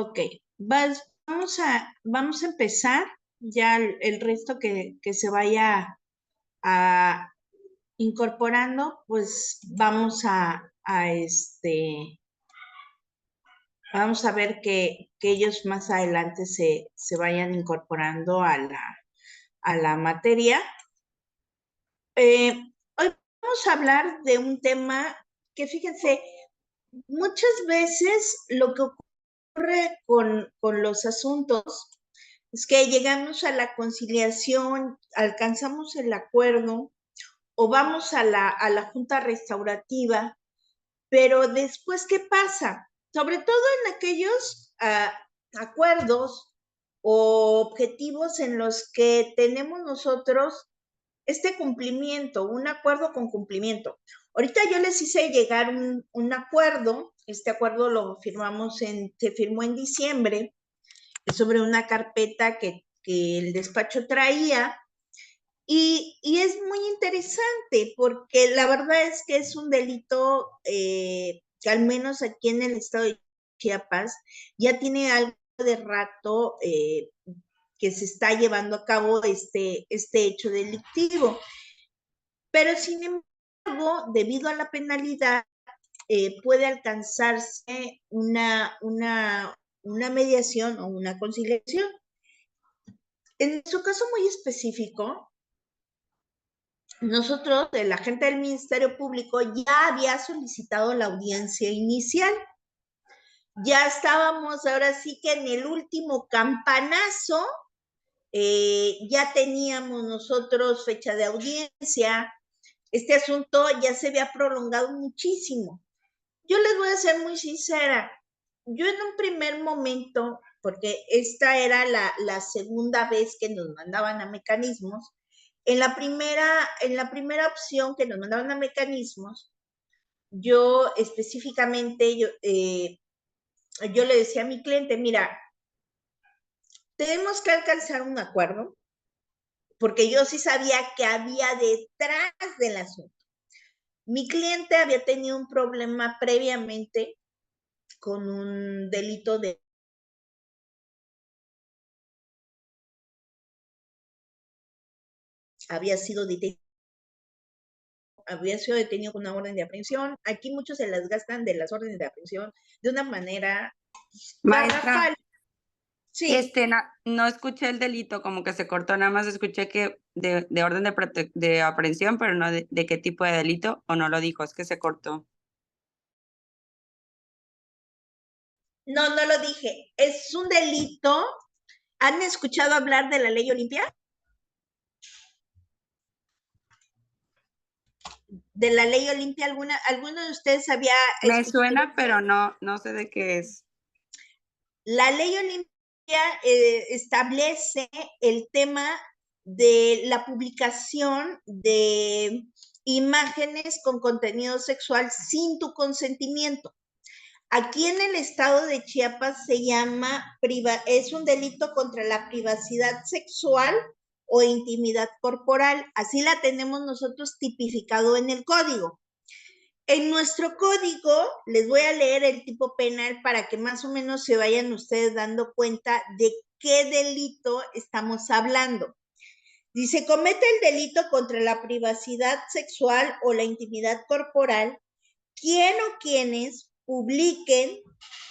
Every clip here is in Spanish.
Ok, vamos a empezar. Ya el resto que se vaya a incorporando, pues vamos a ver que ellos más adelante se vayan incorporando a la materia. Hoy vamos a hablar de un tema que, fíjense, muchas veces lo que ocurre con los asuntos es que llegamos a la conciliación, alcanzamos el acuerdo o vamos a la junta restaurativa, pero después, ¿qué pasa? Sobre todo en aquellos acuerdos o objetivos en los que tenemos nosotros este cumplimiento, un acuerdo con cumplimiento. Ahorita yo les hice llegar un acuerdo, este acuerdo se firmó en diciembre, sobre una carpeta que el despacho traía, y es muy interesante porque la verdad es que es un delito que al menos aquí en el estado de Chiapas ya tiene algo de rato que se está llevando a cabo este hecho delictivo. Pero sin embargo, debido a la penalidad, puede alcanzarse una mediación o una conciliación. En su caso muy específico, nosotros, el agente del Ministerio Público, ya había solicitado la audiencia inicial. Ya estábamos ahora sí que en el último campanazo, ya teníamos nosotros fecha de audiencia. Este asunto ya se había prolongado muchísimo. Yo les voy a ser muy sincera. Yo en un primer momento, porque esta era la segunda vez que nos mandaban a mecanismos, en la primera opción que nos mandaban a mecanismos, yo específicamente, yo le decía a mi cliente, mira, tenemos que alcanzar un acuerdo, porque yo sí sabía que había detrás del asunto. Mi cliente había tenido un problema previamente con un delito de había sido detenido con una orden de aprehensión. Aquí muchos se las gastan de las órdenes de aprehensión de una manera Maestra, garrafal. Sí. no, no escuché el delito, como que se cortó, nada más escuché que de orden de aprehensión, pero no de qué tipo de delito, o no lo dijo, es que se cortó. No, no lo dije. Es un delito. ¿Han escuchado hablar de la ley Olimpia? De la ley Olimpia, ¿alguno de ustedes había Me escuchado? suena, pero no, no sé de qué es. La ley Olimpia establece el tema de la publicación de imágenes con contenido sexual sin tu consentimiento. Aquí en el estado de Chiapas se llama, es un delito contra la privacidad sexual o intimidad corporal. Así la tenemos nosotros tipificado en el código. En nuestro código, les voy a leer el tipo penal para que más o menos se vayan ustedes dando cuenta de qué delito estamos hablando. Dice, comete el delito contra la privacidad sexual o la intimidad corporal quien o quienes publiquen,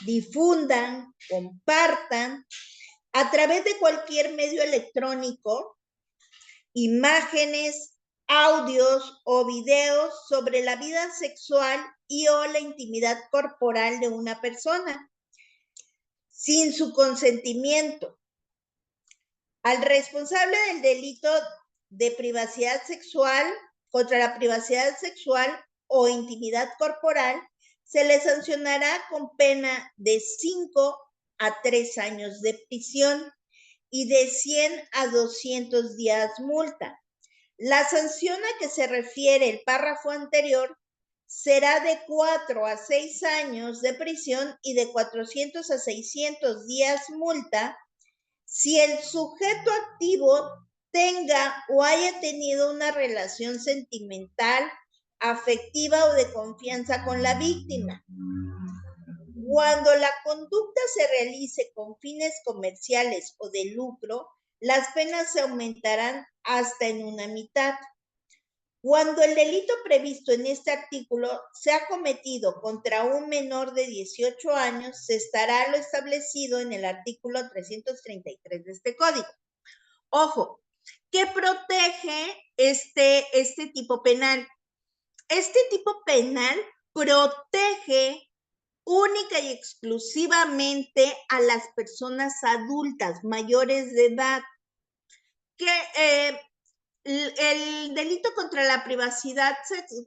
difundan, compartan a través de cualquier medio electrónico imágenes, audios o videos sobre la vida sexual y o la intimidad corporal de una persona sin su consentimiento. Al responsable del delito de privacidad sexual, contra la privacidad sexual o intimidad corporal, se le sancionará con pena de 5 a 3 años de prisión y de 100 a 200 días multa. La sanción a que se refiere el párrafo anterior será de 4 a 6 años de prisión y de 400 a 600 días multa si el sujeto activo tenga o haya tenido una relación sentimental, afectiva o de confianza con la víctima. Cuando la conducta se realice con fines comerciales o de lucro, las penas se aumentarán hasta en una mitad. Cuando el delito previsto en este artículo sea cometido contra un menor de 18 años, se estará lo establecido en el artículo 333 de este código. Ojo, ¿qué protege este tipo penal? Este tipo penal protege única y exclusivamente a las personas adultas mayores de edad, que el delito contra la privacidad,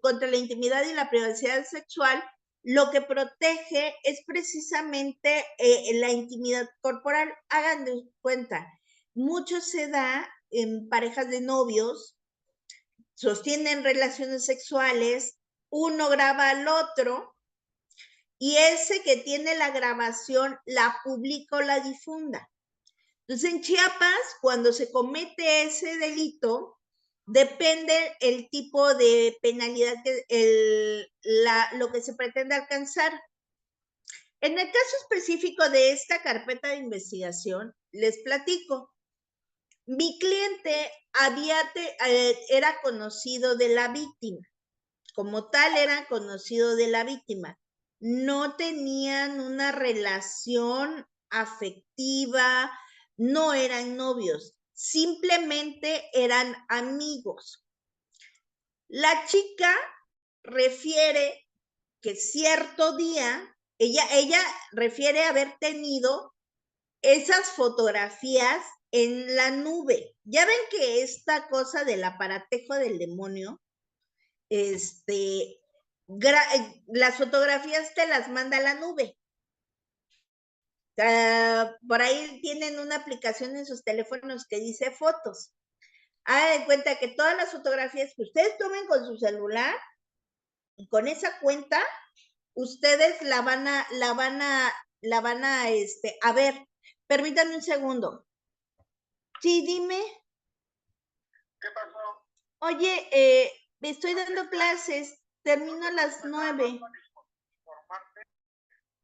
contra la intimidad y la privacidad sexual, lo que protege es precisamente la intimidad corporal. Hagan de cuenta, mucho se da en parejas de novios, sostienen relaciones sexuales, uno graba al otro y ese que tiene la grabación la publica o la difunda. Entonces, en Chiapas, cuando se comete ese delito, depende el tipo de penalidad, lo que se pretende alcanzar. En el caso específico de esta carpeta de investigación, les platico. Mi cliente era conocido de la víctima. Como tal, era conocido de la víctima. No tenían una relación afectiva, no eran novios, simplemente eran amigos. La chica refiere que cierto día, ella refiere haber tenido esas fotografías en la nube. Ya ven que esta cosa del aparatejo del demonio, las fotografías te las manda a la nube. Por ahí tienen una aplicación en sus teléfonos que dice fotos. Hagan de cuenta que todas las fotografías que ustedes tomen con su celular y con esa cuenta, ustedes la van a ver. Permítanme un segundo. Sí, dime. ¿Qué pasó? Oye, me estoy dando clases, termino a las 9.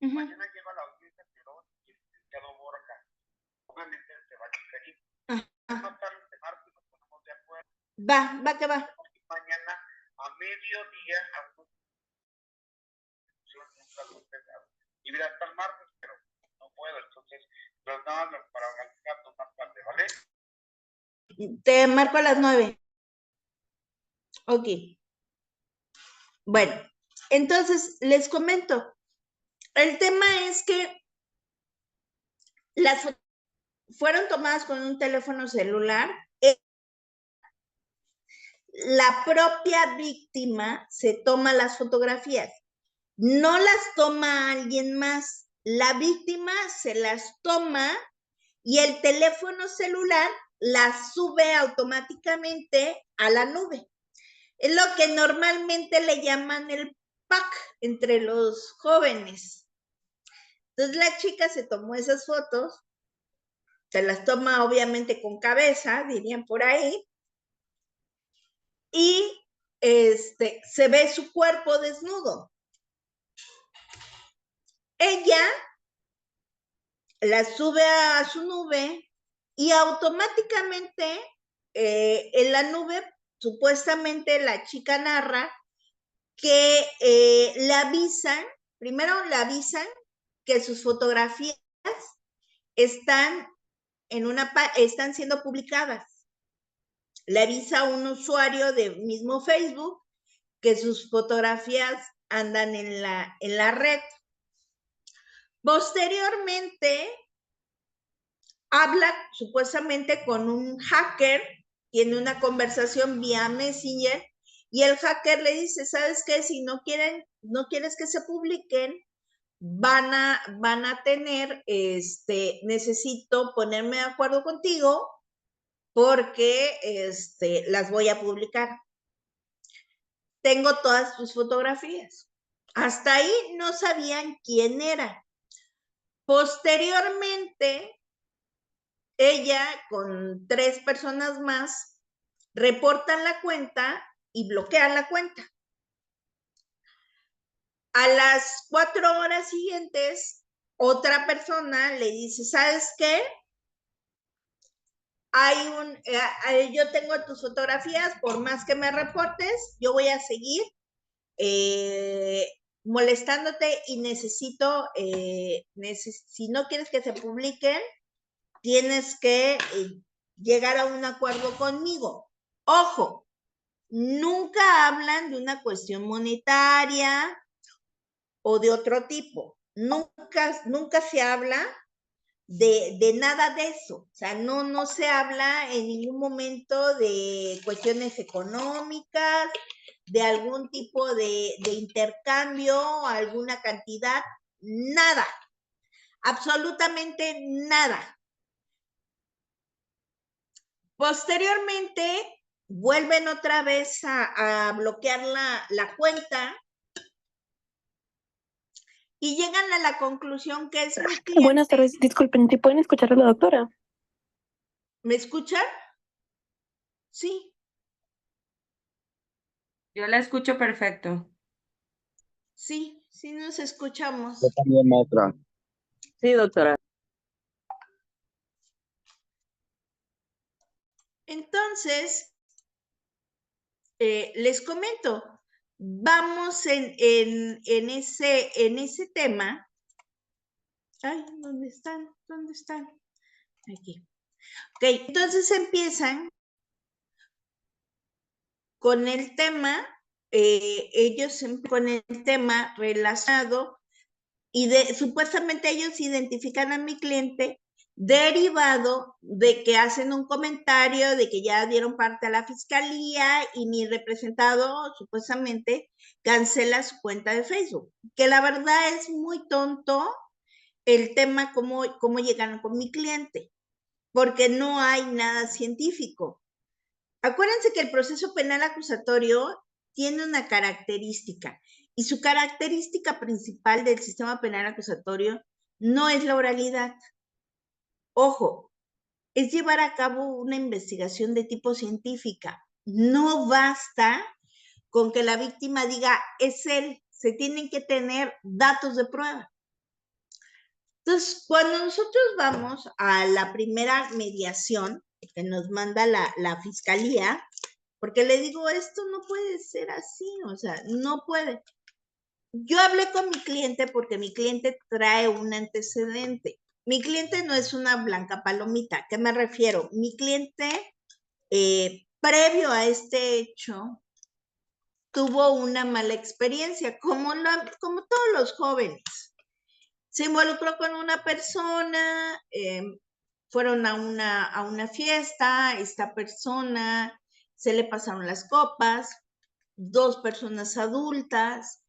Mañana llego a la audiencia, pero licenciado Borja. Obviamente se va a diferir. Más tarde de martes nos ponemos de acuerdo. Va que va. Mañana a mediodía y mira hasta el martes, pero no puedo, entonces los nada para organizarnos más tarde, ¿vale? Te marco a las 9. Ok. Bueno, entonces les comento. El tema es que fueron tomadas con un teléfono celular. La propia víctima se toma las fotografías. No las toma alguien más. La víctima se las toma y el teléfono celular las sube automáticamente a la nube. Es lo que normalmente le llaman el pack entre los jóvenes. Entonces la chica se tomó esas fotos, se las toma obviamente con cabeza, dirían por ahí, y se ve su cuerpo desnudo. Ella la sube a su nube y automáticamente en la nube supuestamente la chica narra que primero le avisan que sus fotografías están siendo publicadas. Le avisa a un usuario del mismo Facebook que sus fotografías andan en la red. Posteriormente, habla supuestamente con un hacker, tiene una conversación vía Messenger y el hacker le dice, ¿sabes qué? Si no quieres que se publiquen, van a tener, necesito ponerme de acuerdo contigo porque las voy a publicar. Tengo todas tus fotografías. Hasta ahí no sabían quién era. Posteriormente, ella con 3 personas más reportan la cuenta y bloquean la cuenta. A las 4 horas siguientes, otra persona le dice, ¿sabes qué? Yo tengo tus fotografías, por más que me reportes, yo voy a seguir molestándote y necesito, si no quieres que se publiquen, tienes que llegar a un acuerdo conmigo. Ojo, nunca hablan de una cuestión monetaria o de otro tipo. Nunca se habla de nada de eso. O sea, no se habla en ningún momento de cuestiones económicas, de algún tipo de intercambio, alguna cantidad, nada. Absolutamente nada. Posteriormente, vuelven otra vez a bloquear la cuenta y llegan a la conclusión que es mi cliente. Buenas tardes, disculpen, ¿sí pueden escuchar a la doctora? ¿Me escuchan? Sí. Yo la escucho perfecto. Sí, sí nos escuchamos. Yo también, maestra. Sí, doctora. Entonces, les comento, vamos en ese tema. Ay, ¿dónde están? ¿Dónde están? Aquí. Ok, entonces empiezan con el tema, ellos con el tema relacionado y supuestamente ellos identifican a mi cliente derivado de que hacen un comentario de que ya dieron parte a la fiscalía y mi representado supuestamente cancela su cuenta de Facebook, que la verdad es muy tonto el tema cómo llegan con mi cliente, porque no hay nada científico. Acuérdense que el proceso penal acusatorio tiene una característica y su característica principal del sistema penal acusatorio no es la oralidad. Ojo, es llevar a cabo una investigación de tipo científica. No basta con que la víctima diga, es él, se tienen que tener datos de prueba. Entonces, cuando nosotros vamos a la primera mediación que nos manda la fiscalía, porque le digo, esto no puede ser así, o sea, no puede. Yo hablé con mi cliente porque mi cliente trae un antecedente. Mi cliente no es una blanca palomita. ¿A qué me refiero? Mi cliente, previo a este hecho, tuvo una mala experiencia, como todos los jóvenes. Se involucró con una persona, fueron a una fiesta, esta persona, se le pasaron las copas, 2 personas adultas,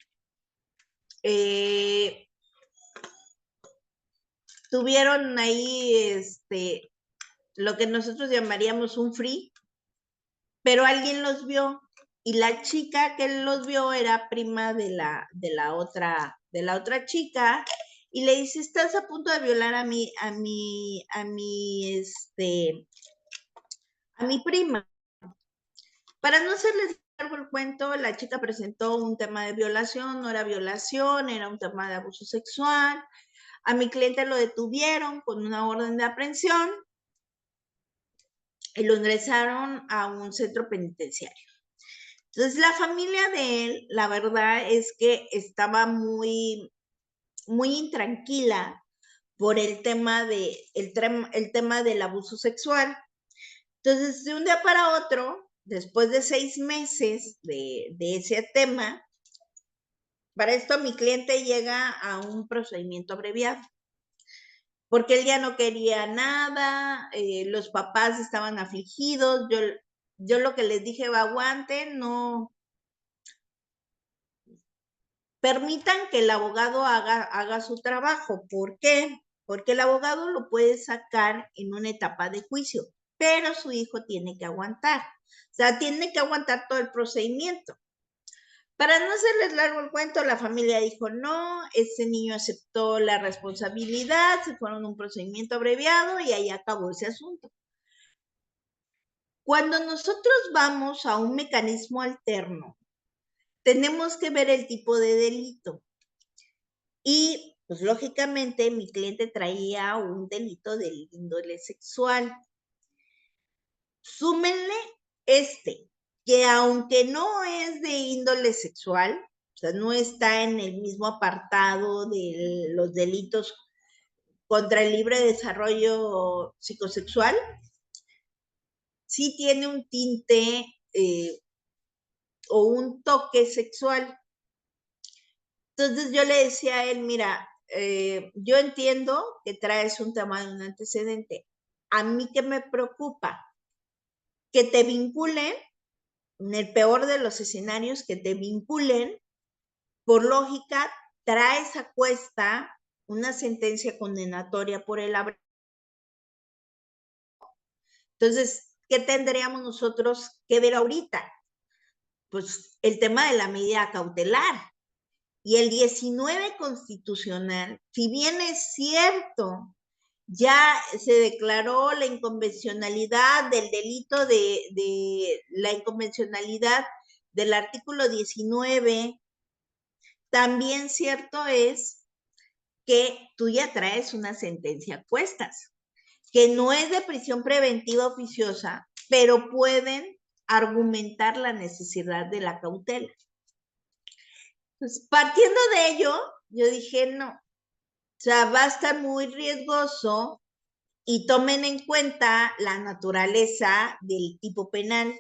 tuvieron ahí lo que nosotros llamaríamos un free, pero alguien los vio y la chica que los vio era prima de la otra chica y le dice, estás a punto de violar a mi prima. Para no hacerles largo el cuento, la chica presentó un tema de violación, no era violación, era un tema de abuso sexual. A mi cliente lo detuvieron con una orden de aprehensión y lo ingresaron a un centro penitenciario. Entonces, la familia de él, la verdad es que estaba muy, muy intranquila por el tema del abuso sexual. Entonces, de un día para otro, después de 6 meses de ese tema, para esto mi cliente llega a un procedimiento abreviado, porque él ya no quería nada, los papás estaban afligidos, yo lo que les dije, aguanten, no, permitan que el abogado haga su trabajo. ¿Por qué? Porque el abogado lo puede sacar en una etapa de juicio, pero su hijo tiene que aguantar. O sea, tiene que aguantar todo el procedimiento. Para no hacerles largo el cuento, la familia dijo, no, ese niño aceptó la responsabilidad, se fueron a un procedimiento abreviado y ahí acabó ese asunto. Cuando nosotros vamos a un mecanismo alterno, tenemos que ver el tipo de delito. Y Pues lógicamente mi cliente traía un delito de índole sexual. Súmenle que aunque no es de índole sexual, o sea, no está en el mismo apartado de los delitos contra el libre desarrollo psicosexual, sí tiene un tinte o un toque sexual. Entonces yo le decía a él, mira, yo entiendo que traes un tema de un antecedente. A mí que me preocupa que te vinculen, en el peor de los escenarios, que te vinculen, por lógica, traes a cuesta una sentencia condenatoria por el abuso. Entonces, ¿qué tendríamos nosotros que ver ahorita? Pues el tema de la medida cautelar. Y el 19 constitucional, si bien es cierto, ya se declaró la inconvencionalidad del delito de la inconvencionalidad del artículo 19, también cierto es que tú ya traes una sentencia a cuestas, que no es de prisión preventiva oficiosa, pero pueden argumentar la necesidad de la cautela. Pues partiendo de ello, yo dije, no, o sea, va a estar muy riesgoso y tomen en cuenta la naturaleza del tipo penal.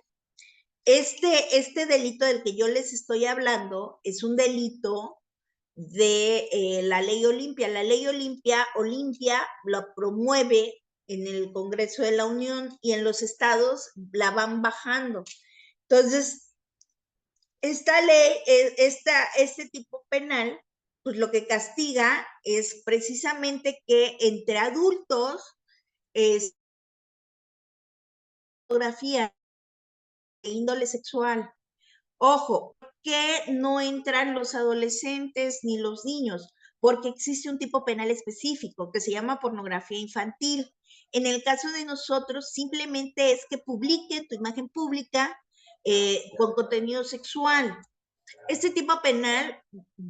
Este delito del que yo les estoy hablando es un delito de la ley Olimpia. La ley Olimpia lo promueve en el Congreso de la Unión y en los estados la van bajando. Entonces, esta ley, este tipo penal, pues lo que castiga es precisamente que entre adultos es pornografía de índole sexual. Ojo, que no entran los adolescentes ni los niños, porque existe un tipo penal específico que se llama pornografía infantil. En el caso de nosotros, simplemente es que publiquen tu imagen pública con contenido sexual. Este tipo penal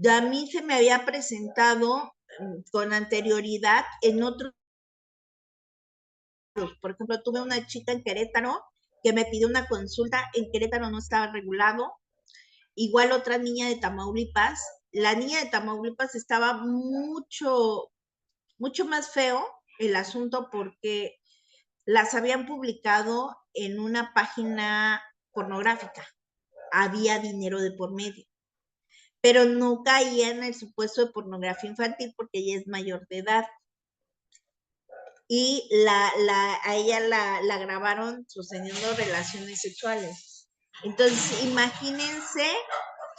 a mí se me había presentado con anterioridad en otros. Por ejemplo, tuve una chica en Querétaro que me pidió una consulta, en Querétaro no estaba regulado. Igual otra niña de Tamaulipas, la niña de Tamaulipas estaba mucho más feo el asunto porque las habían publicado en una página pornográfica. Había dinero de por medio, pero no caía en el supuesto de pornografía infantil porque ella es mayor de edad. Y a ella la grabaron sosteniendo relaciones sexuales. Entonces, imagínense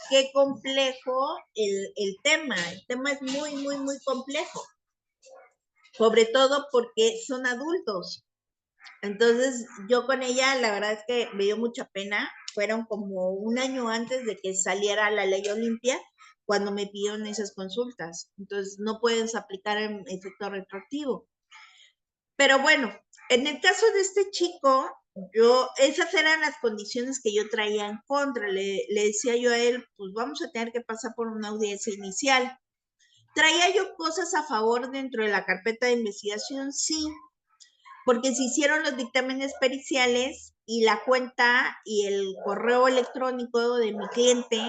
qué complejo el tema. El tema es muy, muy, muy complejo. Sobre todo porque son adultos. Entonces, yo con ella, la verdad es que me dio mucha pena. Fueron como un año antes de que saliera la ley Olimpia, cuando me pidieron esas consultas. Entonces, no puedes aplicar en efecto retroactivo. Pero bueno, en el caso de este chico, esas eran las condiciones que yo traía en contra. Le decía yo a él, pues vamos a tener que pasar por una audiencia inicial. ¿Traía yo cosas a favor dentro de la carpeta de investigación? Sí, porque se hicieron los dictámenes periciales y la cuenta y el correo electrónico de mi cliente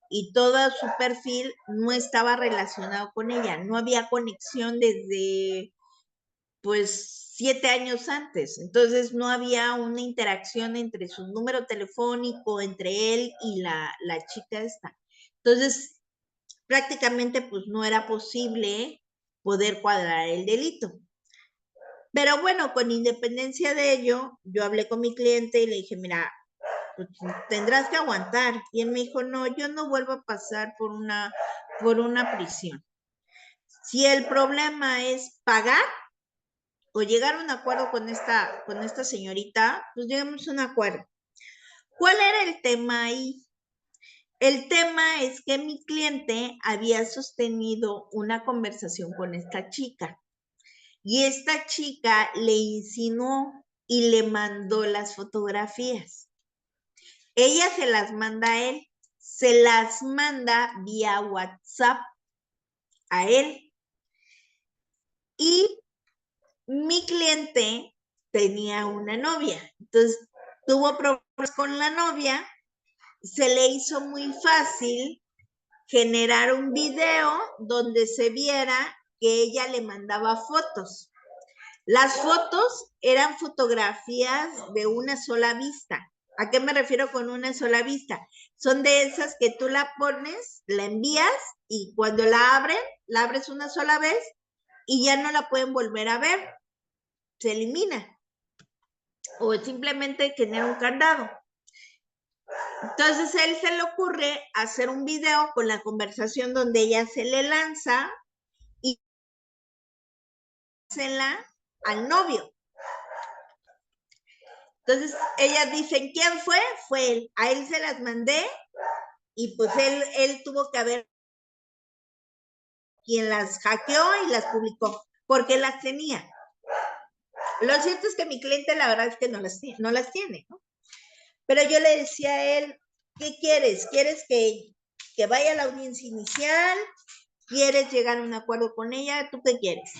y todo su perfil no estaba relacionado con ella. No había conexión desde pues 7 años antes. Entonces no había una interacción entre su número telefónico, entre él y la chica esta. Entonces, prácticamente pues no era posible poder cuadrar el delito. Pero bueno, con independencia de ello, yo hablé con mi cliente y le dije, mira, pues tendrás que aguantar. Y él me dijo, no, yo no vuelvo a pasar por una prisión. Si el problema es pagar, o llegar a un acuerdo con esta señorita, pues llegamos a un acuerdo. ¿Cuál era el tema ahí? El tema es que mi cliente había sostenido una conversación con esta chica y esta chica le insinuó y le mandó las fotografías. Ella se las manda a él, se las manda vía WhatsApp a él. Y mi cliente tenía una novia, entonces tuvo problemas con la novia, se le hizo muy fácil generar un video donde se viera que ella le mandaba fotos. Las fotos eran fotografías de una sola vista. ¿A qué me refiero con una sola vista? Son de esas que tú la pones, la envías y cuando la abres una sola vez y ya no la pueden volver a ver. Se elimina. O simplemente tener un candado. Entonces, a él se le ocurre hacer un video con la conversación donde ella se le lanza y se la al novio. Entonces, ellas dicen, ¿quién fue? Fue él. A él se las mandé y pues él tuvo que haber quien las hackeó y las publicó, porque las tenía. Lo cierto es que mi cliente la verdad es que no las tiene, ¿no? Pero yo le decía a él, ¿qué quieres? ¿Quieres que vaya a la audiencia inicial? ¿Quieres llegar a un acuerdo con ella? ¿Tú qué quieres?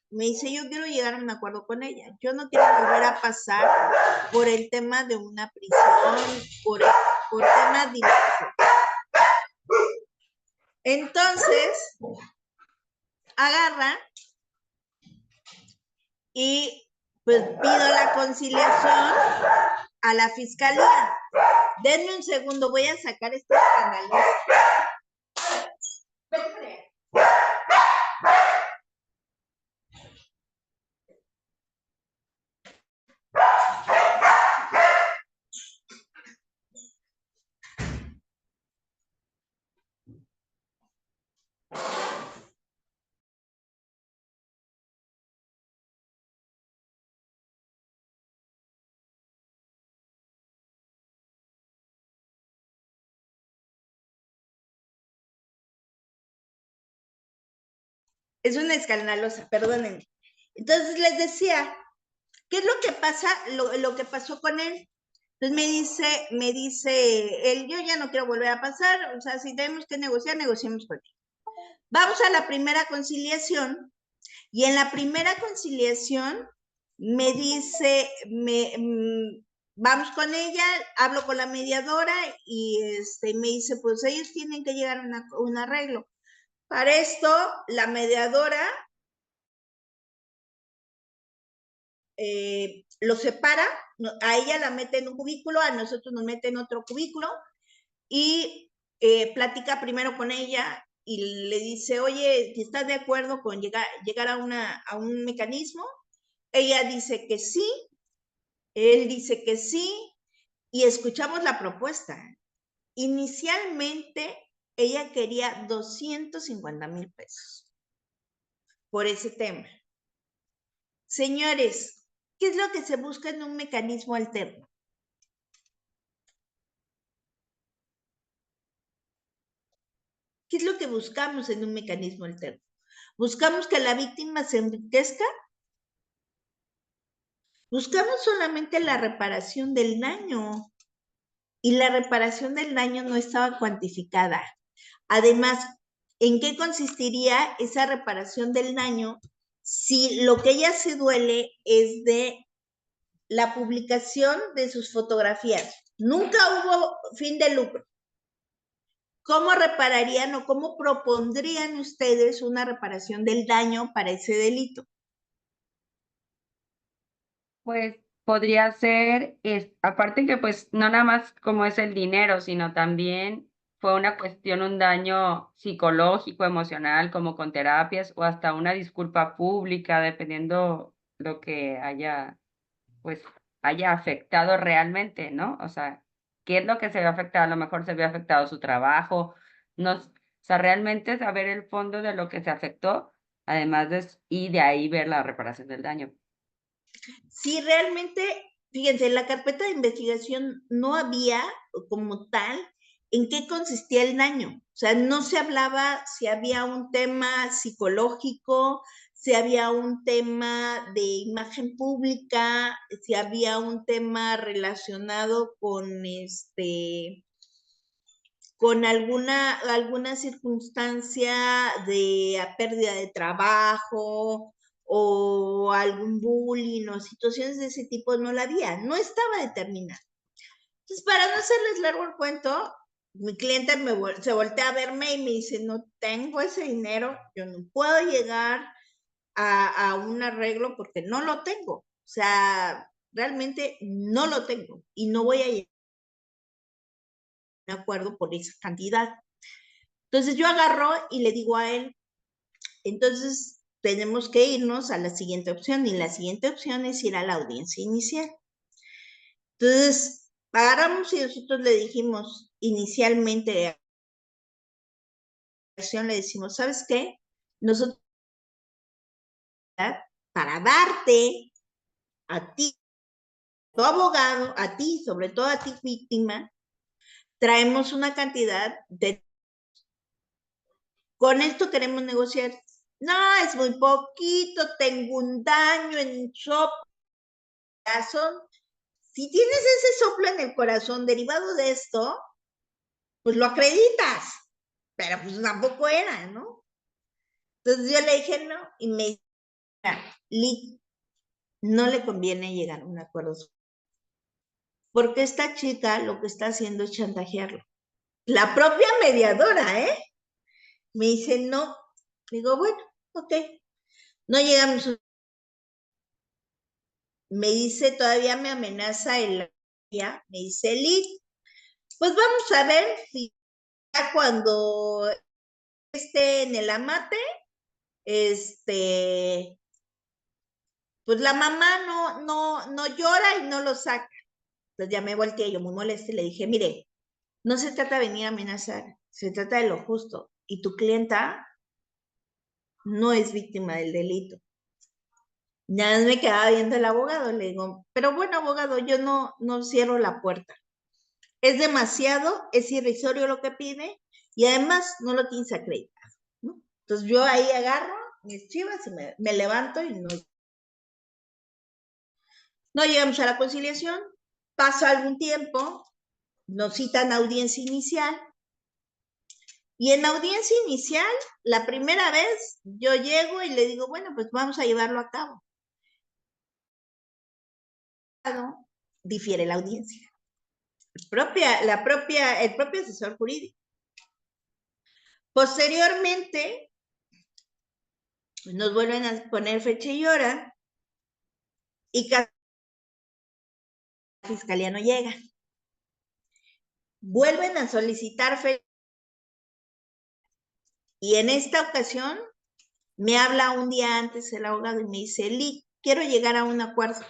Me dice, yo quiero llegar a un acuerdo con ella. Yo no quiero volver a pasar por el tema de una prisión, por temas diversos. Entonces, agarra y pues pido la conciliación a la fiscalía. Denme un segundo, voy a sacar este escándalo. Es una escandalosa, perdónenme. Entonces les decía, ¿qué es lo que pasa? Lo que pasó con él. Entonces me dice él, yo ya no quiero volver a pasar, o sea, si tenemos que negociar, negociemos con él. Vamos a la primera conciliación, y en la primera conciliación me dice, vamos con ella, hablo con la mediadora, y me dice, pues ellos tienen que llegar a un arreglo. Para esto, la mediadora lo separa, a ella la mete en un cubículo, a nosotros nos mete en otro cubículo y platica primero con ella y le dice, oye, si estás de acuerdo con llegar a un mecanismo. Ella dice que sí, él dice que sí y escuchamos la propuesta. Inicialmente ella quería 250,000 pesos por ese tema. Señores, ¿qué es lo que se busca en un mecanismo alterno? ¿Qué es lo que buscamos en un mecanismo alterno? ¿Buscamos que la víctima se enriquezca? Buscamos solamente la reparación del daño y la reparación del daño no estaba cuantificada. Además, ¿en qué consistiría esa reparación del daño si lo que ella se duele es de la publicación de sus fotografías? Nunca hubo fin de lucro. ¿Cómo repararían o cómo propondrían ustedes una reparación del daño para ese delito? Pues podría ser, aparte que pues no nada más como es el dinero, sino también fue una cuestión, un daño psicológico, emocional, como con terapias o hasta una disculpa pública, dependiendo lo que pues haya afectado realmente, ¿no? O sea, ¿qué es lo que se ve afectado? A lo mejor se ve afectado su trabajo, o sea, realmente saber el fondo de lo que se afectó, además y de ahí ver la reparación del daño. Sí, realmente, fíjense, en la carpeta de investigación no había como tal en qué consistía el daño. O sea, no se hablaba si había un tema psicológico, si había un tema de imagen pública, si había un tema relacionado con alguna circunstancia de pérdida de trabajo o algún bullying o situaciones de ese tipo no la había, no estaba determinada. Entonces, para no hacerles largo el cuento, mi cliente se voltea a verme y me dice, no tengo ese dinero, yo no puedo llegar a un arreglo porque no lo tengo. O sea, realmente no lo tengo y no voy a llegar a un acuerdo por esa cantidad. Entonces yo agarro y le digo a él, entonces tenemos que irnos a la siguiente opción y la siguiente opción es ir a la audiencia inicial. Entonces, agarramos y nosotros le dijimos inicialmente le decimos, ¿sabes qué? Nosotros para darte a ti, tu abogado, a ti, sobre todo a ti víctima, traemos una cantidad de... Con esto queremos negociar. No, es muy poquito, tengo un daño en un corazón. Si tienes ese soplo en el corazón derivado de esto, pues lo acreditas. Pero pues tampoco era, ¿no? Entonces yo le dije no y me dijo, Lick, no le conviene llegar a un acuerdo. Porque esta chica lo que está haciendo es chantajearlo. La propia mediadora, ¿eh? Me dice no. Digo, bueno, ok. No llegamos. Me dice, todavía me amenaza el día. Me dice, Lick, pues vamos a ver si ya cuando esté en el amate, pues la mamá no llora y no lo saca. Entonces ya me volteé yo muy molesta y le dije, mire, no se trata de venir a amenazar, se trata de lo justo. Y tu clienta no es víctima del delito. Ya me quedaba viendo el abogado, le digo, pero bueno, abogado, yo no cierro la puerta. Es demasiado, es irrisorio lo que pide y además no lo tienes acreditado, ¿no? Entonces yo ahí agarro mis chivas y me levanto y no llegamos a la conciliación, pasa algún tiempo, nos citan a audiencia inicial y en audiencia inicial, la primera vez yo llego y le digo, bueno, pues vamos a llevarlo a cabo. Difiere la audiencia. El propio asesor jurídico. Posteriormente, nos vuelven a poner fecha y hora y la fiscalía no llega. Vuelven a solicitar fecha y en esta ocasión me habla un día antes el abogado y me dice, Lick, quiero llegar a un acuerdo.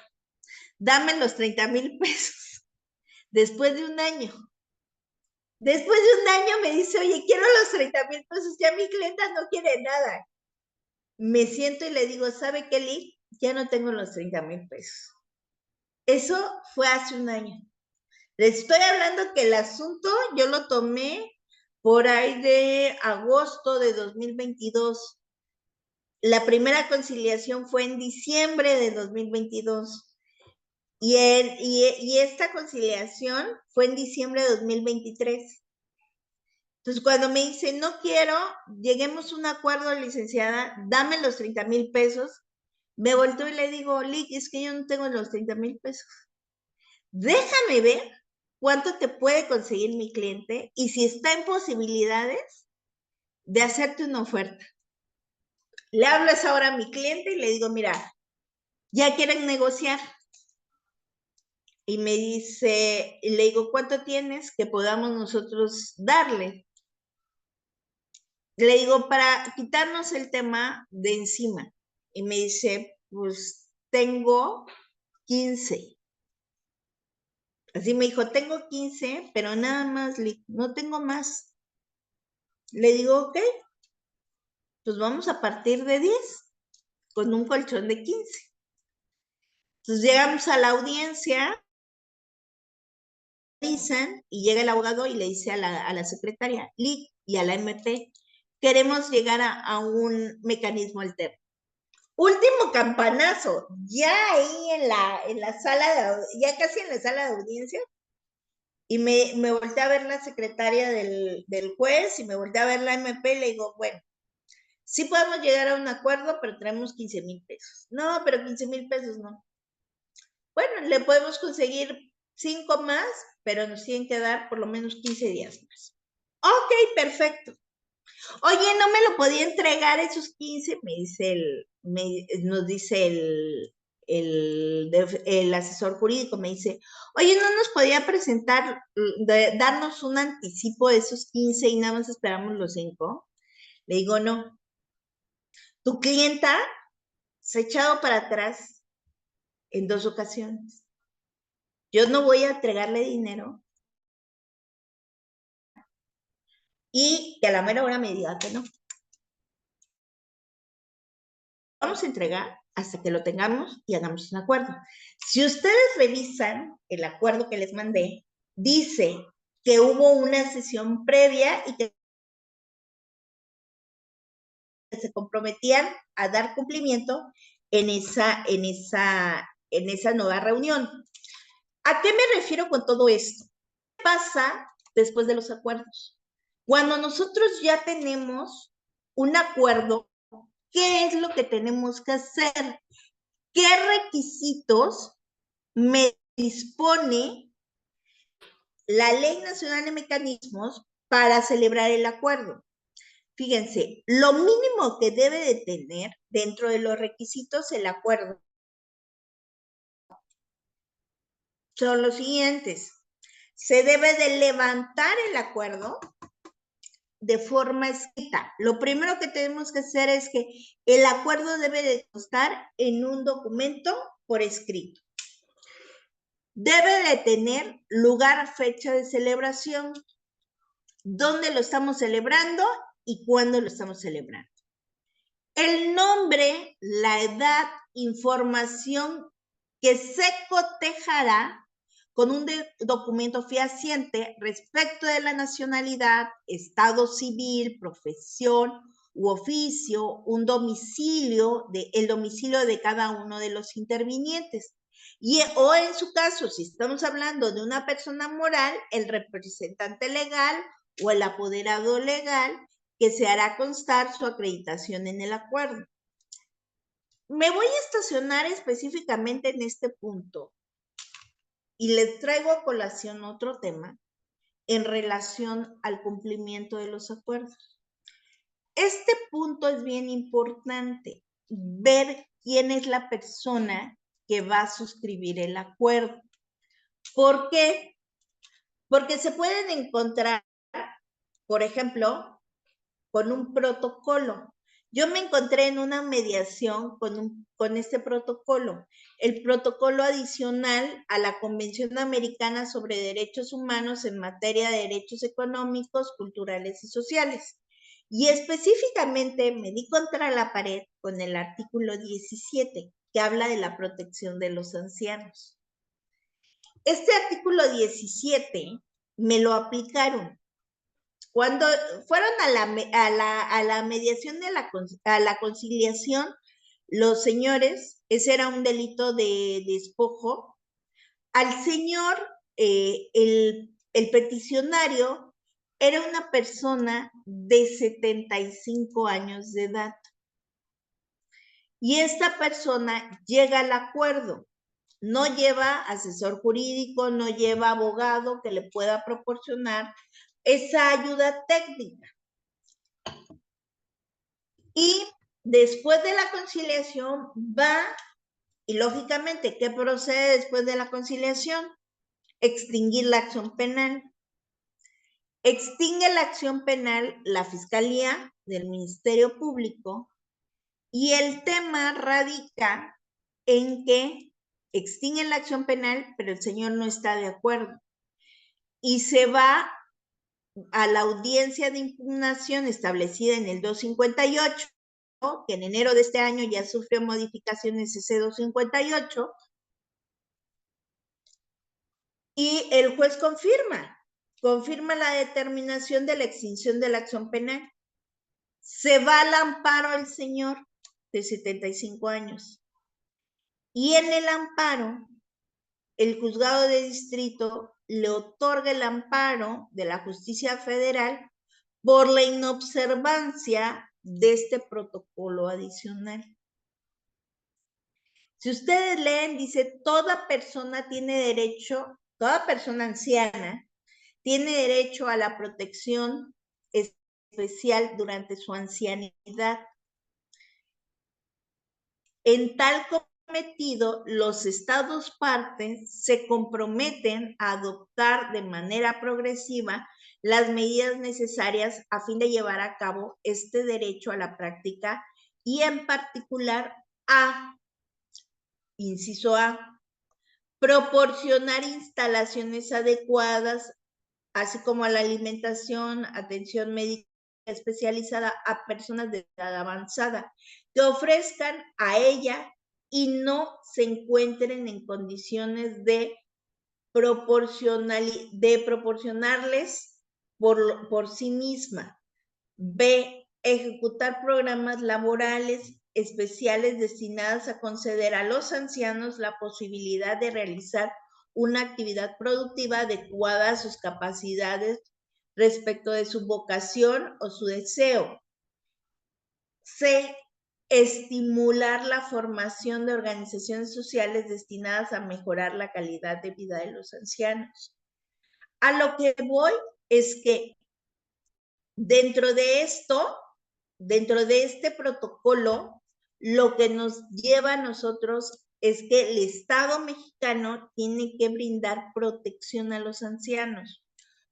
Dame los 30,000 pesos. Después de un año. Después de un año me dice, oye, quiero los 30,000 pesos, ya mi clienta no quiere nada. Me siento y le digo, ¿sabe qué, Lick? Ya no tengo los 30,000 pesos. Eso fue hace un año. Les estoy hablando que el asunto yo lo tomé por ahí de agosto de 2022. La primera conciliación fue en diciembre de 2022. Y esta conciliación fue en diciembre de 2023. Entonces, cuando me dice, no quiero, lleguemos a un acuerdo, licenciada, dame los 30,000 pesos, me volteo y le digo, Lick, es que yo no tengo los 30,000 pesos. Déjame ver cuánto te puede conseguir mi cliente y si está en posibilidades de hacerte una oferta. Le hablo a esa hora a mi cliente y le digo, mira, ya quieren negociar. Y me dice, y le digo, ¿cuánto tienes que podamos nosotros darle? Le digo, para quitarnos el tema de encima. Y me dice, pues tengo 15. Así me dijo, tengo 15, pero nada más, no tengo más. Le digo, ok, pues vamos a partir de 10, con un colchón de 15. Entonces llegamos a la audiencia, dicen, y llega el abogado y le dice a la secretaria, Lick, y a la MP, queremos llegar a un mecanismo alterno. Último campanazo, ya ahí en la sala, ya casi en la sala de audiencia, y me volteé a ver la secretaria del juez y me volteé a ver la MP y le digo, bueno, Sí podemos llegar a un acuerdo, pero traemos 15,000 pesos. No, pero 15,000 pesos no. Bueno, le podemos conseguir 5 más, pero nos tienen que dar por lo menos 15 días más. Ok, perfecto. Oye, ¿no me lo podía entregar esos 15? Nos dice el asesor jurídico, me dice, oye, ¿no nos podía presentar, darnos un anticipo de esos 15 y nada más esperamos los 5? Le digo, no. Tu clienta se ha echado para atrás en 2 ocasiones. Yo no voy a entregarle dinero y que a la mera hora me diga que no. Vamos a entregar hasta que lo tengamos y hagamos un acuerdo. Si ustedes revisan el acuerdo que les mandé, dice que hubo una sesión previa y que se comprometían a dar cumplimiento en esa nueva reunión. ¿A qué me refiero con todo esto? ¿Qué pasa después de los acuerdos? Cuando nosotros ya tenemos un acuerdo, ¿qué es lo que tenemos que hacer? ¿Qué requisitos me dispone la Ley Nacional de Mecanismos para celebrar el acuerdo? Fíjense, lo mínimo que debe de tener dentro de los requisitos el acuerdo son los siguientes. Se debe de levantar el acuerdo de forma escrita. Lo primero que tenemos que hacer es que el acuerdo debe de constar en un documento por escrito. Debe de tener lugar, fecha de celebración, dónde lo estamos celebrando y cuándo lo estamos celebrando. El nombre, la edad, información que se cotejará con un documento fehaciente respecto de la nacionalidad, estado civil, profesión u oficio, un domicilio, el domicilio de cada uno de los intervinientes. O en su caso, si estamos hablando de una persona moral, el representante legal o el apoderado legal, que se hará constar su acreditación en el acuerdo. Me voy a estacionar específicamente en este punto y les traigo a colación otro tema en relación al cumplimiento de los acuerdos. Este punto es bien importante, ver quién es la persona que va a suscribir el acuerdo. ¿Por qué? Porque se pueden encontrar, por ejemplo, con un protocolo. Yo me encontré en una mediación con este protocolo, el protocolo adicional a la Convención Americana sobre Derechos Humanos en materia de derechos económicos, culturales y sociales. Y específicamente me di contra la pared con el artículo 17, que habla de la protección de los ancianos. Este artículo 17 me lo aplicaron. Cuando fueron a la mediación a la conciliación, los señores, ese era un delito de despojo, al señor, el peticionario, era una persona de 75 años de edad. Y esta persona llega al acuerdo. No lleva asesor jurídico, no lleva abogado que le pueda proporcionar esa ayuda técnica. Y después de la conciliación va, y lógicamente, ¿qué procede después de la conciliación? Extinguir la acción penal. Extingue la acción penal la Fiscalía del Ministerio Público y el tema radica en que extinguen la acción penal, pero el señor no está de acuerdo. Y se va a la audiencia de impugnación establecida en el 258, que en enero de este año ya sufrió modificaciones ese 258, y el juez confirma la determinación de la extinción de la acción penal. Se va al amparo el señor de 75 años. Y en el amparo, el juzgado de distrito le otorga el amparo de la justicia federal por la inobservancia de este protocolo adicional. Si ustedes leen, dice, toda persona tiene derecho, toda persona anciana tiene derecho a la protección especial durante su ancianidad. En tal cometido, los estados partes se comprometen a adoptar de manera progresiva las medidas necesarias a fin de llevar a cabo este derecho a la práctica y en particular inciso A, proporcionar instalaciones adecuadas, así como a la alimentación, atención médica especializada a personas de edad avanzada, que ofrezcan a ella y no se encuentren en condiciones de proporcionarles por sí misma. B, ejecutar programas laborales especiales destinados a conceder a los ancianos la posibilidad de realizar una actividad productiva adecuada a sus capacidades respecto de su vocación o su deseo. C, estimular la formación de organizaciones sociales destinadas a mejorar la calidad de vida de los ancianos. A lo que voy es que dentro de este protocolo, lo que nos lleva a nosotros es que el Estado mexicano tiene que brindar protección a los ancianos.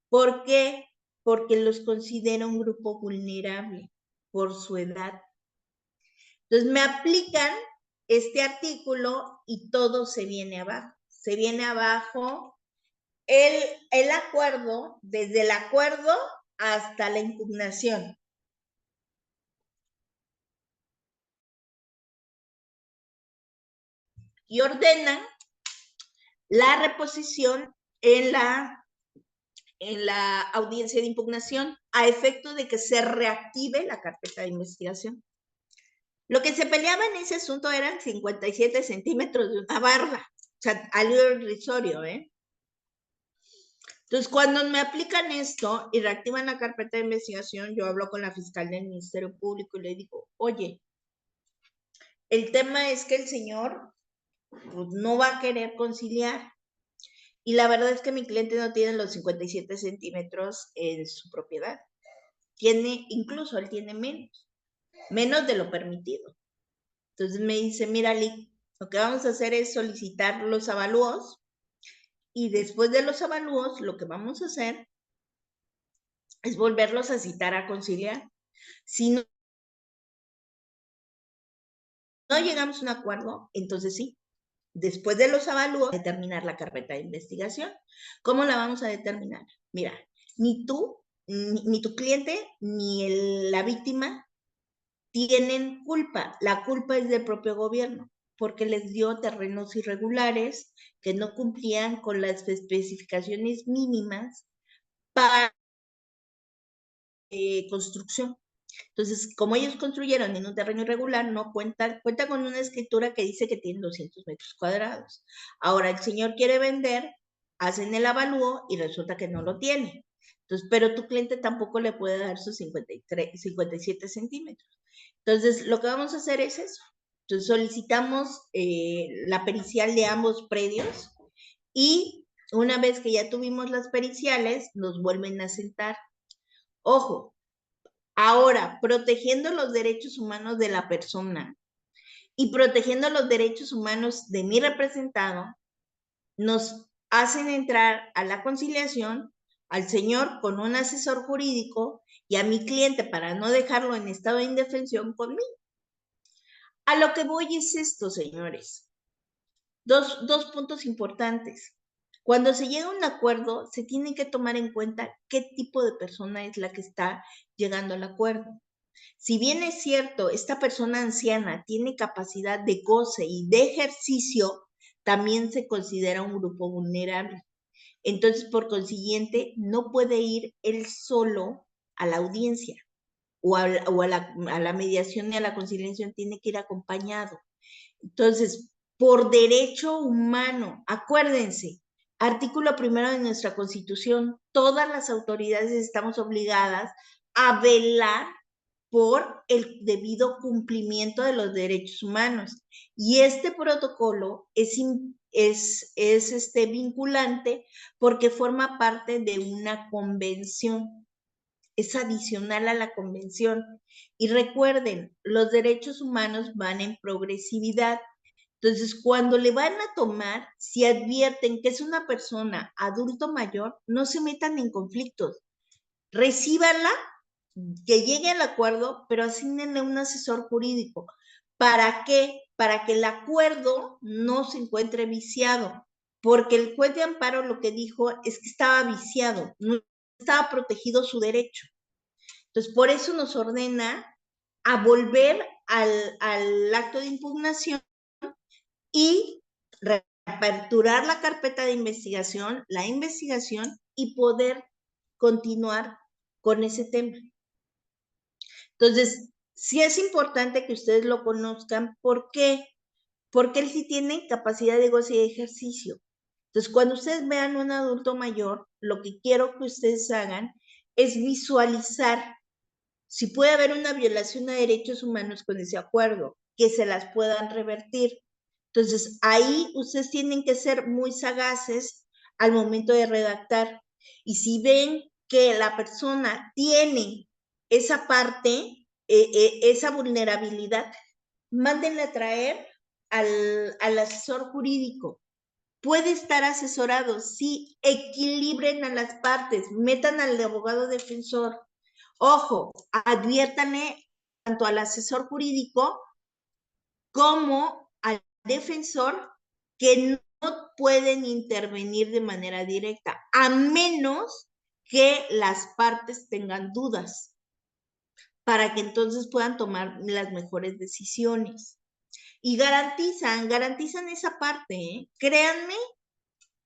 ¿Por qué? Porque los considera un grupo vulnerable por su edad. Entonces me aplican este artículo y todo se viene abajo. Se viene abajo el acuerdo, desde el acuerdo hasta la impugnación. Y ordenan la reposición en la audiencia de impugnación a efecto de que se reactive la carpeta de investigación. Lo que se peleaba en ese asunto eran 57 centímetros de una barda. O sea, algo irrisorio, ¿eh? Entonces, cuando me aplican esto y reactivan la carpeta de investigación, yo hablo con la fiscal del Ministerio Público y le digo, oye, el tema es que el señor pues, no va a querer conciliar. Y la verdad es que mi cliente no tiene los 57 centímetros en su propiedad. Incluso él tiene menos de lo permitido. Entonces me dice, mira, Lick, lo que vamos a hacer es solicitar los avalúos y después de los avalúos lo que vamos a hacer es volverlos a citar a conciliar. Si no llegamos a un acuerdo, entonces sí, después de los avalúos, determinar la carpeta de investigación. ¿Cómo la vamos a determinar? Mira, ni tú, ni tu cliente, ni la víctima tienen culpa. La culpa es del propio gobierno, porque les dio terrenos irregulares que no cumplían con las especificaciones mínimas para construcción. Entonces, como ellos construyeron en un terreno irregular, no cuenta con una escritura que dice que tiene 200 metros cuadrados. Ahora el señor quiere vender, hacen el avalúo y resulta que no lo tiene. Entonces, pero tu cliente tampoco le puede dar sus 57 centímetros. Entonces, lo que vamos a hacer es eso. Entonces, solicitamos la pericial de ambos predios y una vez que ya tuvimos las periciales, nos vuelven a sentar. Ojo, ahora, protegiendo los derechos humanos de la persona y protegiendo los derechos humanos de mi representado, nos hacen entrar a la conciliación al señor con un asesor jurídico y a mi cliente para no dejarlo en estado de indefensión conmigo. A lo que voy es esto, señores. Dos puntos importantes. Cuando se llega a un acuerdo, se tiene que tomar en cuenta qué tipo de persona es la que está llegando al acuerdo. Si bien es cierto, esta persona anciana tiene capacidad de goce y de ejercicio, también se considera un grupo vulnerable. Entonces, por consiguiente, no puede ir él solo a la audiencia o a la mediación y a la conciliación, tiene que ir acompañado. Entonces, por derecho humano, acuérdense, artículo 1 de nuestra Constitución, todas las autoridades estamos obligadas a velar por el debido cumplimiento de los derechos humanos. Y este protocolo es vinculante porque forma parte de una convención, es adicional a la convención. Y recuerden, los derechos humanos van en progresividad. Entonces, cuando le van a tomar, si advierten que es una persona adulto mayor, no se metan en conflictos. Recíbanla, que llegue al acuerdo, pero asígnenle un asesor jurídico. ¿Para qué? Para que el acuerdo no se encuentre viciado. Porque el juez de amparo lo que dijo es que estaba viciado, no estaba protegido su derecho. Entonces, por eso nos ordena a volver al acto de impugnación y reaperturar la carpeta de investigación, la investigación y poder continuar con ese tema. Entonces, sí es importante que ustedes lo conozcan. ¿Por qué? Porque él sí tiene capacidad de goce y ejercicio. Entonces, cuando ustedes vean un adulto mayor, lo que quiero que ustedes hagan es visualizar si puede haber una violación a derechos humanos con ese acuerdo, que se las puedan revertir. Entonces, ahí ustedes tienen que ser muy sagaces al momento de redactar. Y si ven que la persona tiene esa parte, esa vulnerabilidad, mándenle a traer al asesor jurídico. Puede estar asesorado, sí, equilibren a las partes, metan al abogado defensor. Ojo, adviértanle tanto al asesor jurídico como al defensor que no pueden intervenir de manera directa, a menos que las partes tengan dudas, para que entonces puedan tomar las mejores decisiones. Y garantizan esa parte, ¿eh? Créanme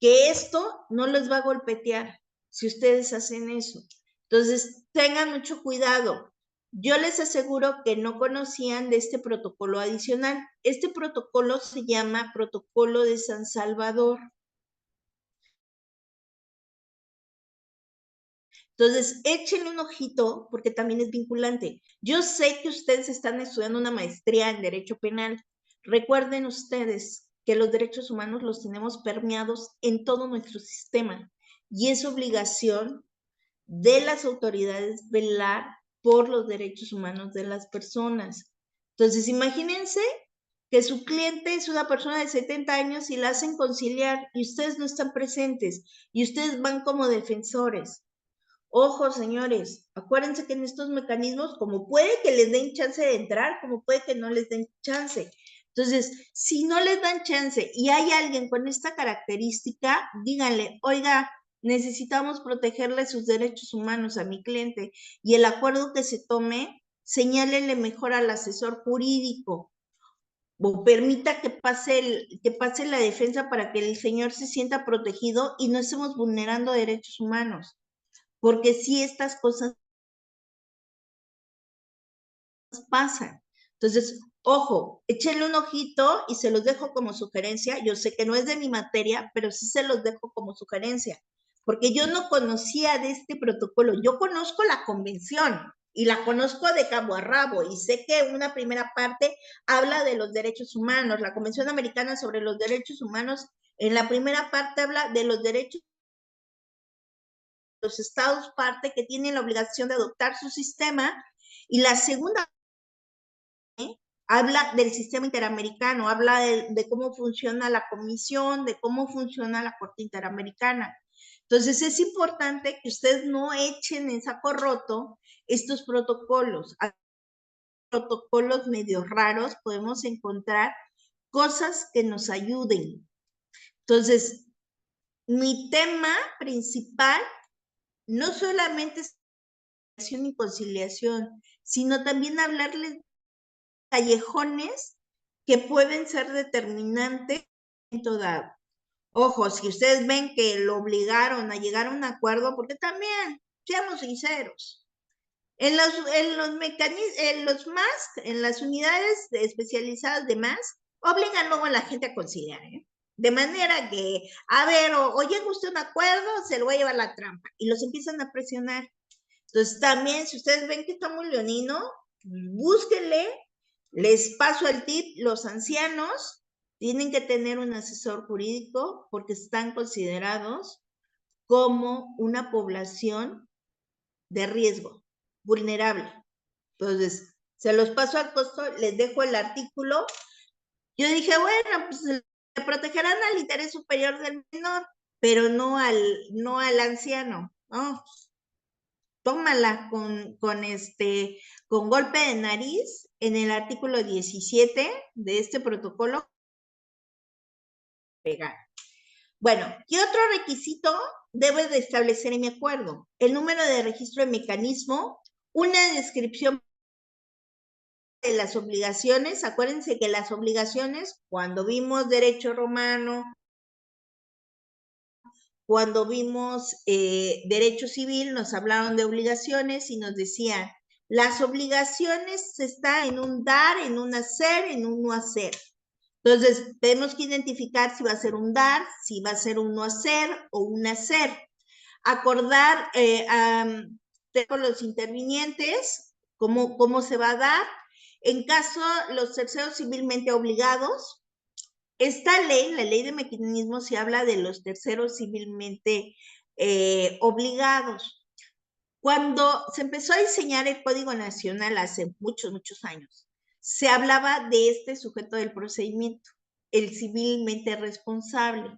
que esto no les va a golpetear si ustedes hacen eso. Entonces, tengan mucho cuidado. Yo les aseguro que no conocían de este protocolo adicional. Este protocolo se llama Protocolo de San Salvador. Entonces, échenle un ojito porque también es vinculante. Yo sé que ustedes están estudiando una maestría en Derecho Penal. Recuerden ustedes que los derechos humanos los tenemos permeados en todo nuestro sistema y es obligación de las autoridades velar por los derechos humanos de las personas. Entonces, imagínense que su cliente es una persona de 70 años y la hacen conciliar y ustedes no están presentes y ustedes van como defensores. Ojo, señores, acuérdense que en estos mecanismos, como puede que les den chance de entrar, como puede que no les den chance. Entonces, si no les dan chance y hay alguien con esta característica, díganle, oiga, necesitamos protegerle sus derechos humanos a mi cliente y el acuerdo que se tome, señálenle mejor al asesor jurídico o permita que pase la defensa para que el señor se sienta protegido y no estemos vulnerando derechos humanos. Porque sí, estas cosas pasan. Entonces, ojo, échenle un ojito y se los dejo como sugerencia. Yo sé que no es de mi materia, pero sí se los dejo como sugerencia, porque yo no conocía de este protocolo. Yo conozco la convención y la conozco de cabo a rabo y sé que una primera parte habla de los derechos humanos. La Convención Americana sobre los Derechos Humanos, en la primera parte habla de los derechos de los estados parte que tienen la obligación de adoptar su sistema, y la segunda habla del sistema interamericano, habla de cómo funciona la comisión, de cómo funciona la Corte Interamericana. Entonces es importante que ustedes no echen en saco roto estos protocolos. Protocolos medio raros, podemos encontrar cosas que nos ayuden. Entonces, mi tema principal no solamente es y conciliación, sino también hablarles de callejones que pueden ser determinantes en todo dado. Ojo, si ustedes ven que lo obligaron a llegar a un acuerdo, porque también, seamos sinceros, en las unidades especializadas de más, obligan luego a la gente a conciliar, ¿eh? De manera que, a ver, o llega usted a un acuerdo, se lo va a llevar la trampa, y los empiezan a presionar. Entonces, también, si ustedes ven que está muy leonino, búsquenle, les paso el tip, los ancianos tienen que tener un asesor jurídico porque están considerados como una población de riesgo, vulnerable. Entonces, se los paso al costo, les dejo el artículo. Yo dije, bueno, pues le protegerán al interés superior del menor, pero no al anciano, ¿no? Tómala con golpe de nariz en el artículo 17 de este protocolo. Pegar. Bueno, ¿qué otro requisito debe de establecer en mi acuerdo? El número de registro de mecanismo, una descripción de las obligaciones. Acuérdense que las obligaciones, cuando vimos derecho romano, cuando vimos derecho civil, nos hablaron de obligaciones y nos decían, las obligaciones están en un dar, en un hacer, en un no hacer. Entonces, tenemos que identificar si va a ser un dar, si va a ser un no hacer o un hacer. Acordar con los intervinientes cómo se va a dar. En caso, los terceros civilmente obligados, esta ley, la ley de mecanismos, se habla de los terceros civilmente obligados. Cuando se empezó a diseñar el Código Nacional hace muchos, muchos años, se hablaba de este sujeto del procedimiento, el civilmente responsable.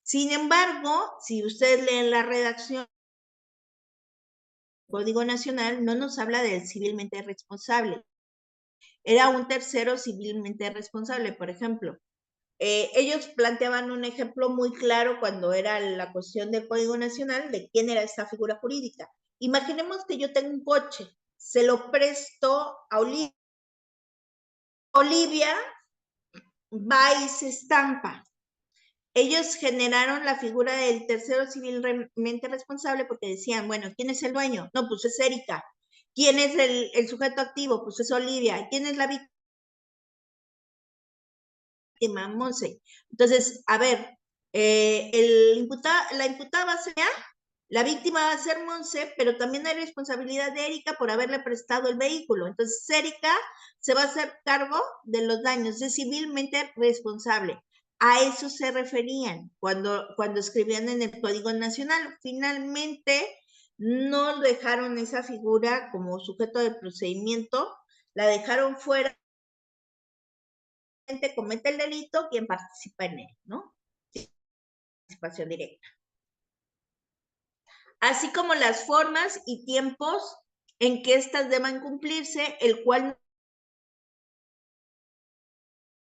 Sin embargo, si ustedes leen la redacción del Código Nacional, no nos habla del civilmente responsable. Era un tercero civilmente responsable, por ejemplo. Ellos planteaban un ejemplo muy claro cuando era la cuestión del Código Nacional de quién era esta figura jurídica. Imaginemos que yo tengo un coche, se lo presto a Olivia. Olivia va y se estampa. Ellos generaron la figura del tercero civilmente responsable porque decían, bueno, ¿quién es el dueño? No, pues es Erika. ¿Quién es el sujeto activo? Pues es Olivia. ¿Quién es la víctima? Monse. Entonces, a ver, la imputada va a ser la víctima va a ser Monse, pero también hay responsabilidad de Erika por haberle prestado el vehículo. Entonces, Erika se va a hacer cargo de los daños, es civilmente responsable. A eso se referían cuando escribían en el Código Nacional. Finalmente, no dejaron esa figura como sujeto del procedimiento, la dejaron fuera. Comete el delito quien participa en él, ¿no? Participación directa. Así como las formas y tiempos en que éstas deban cumplirse, el cual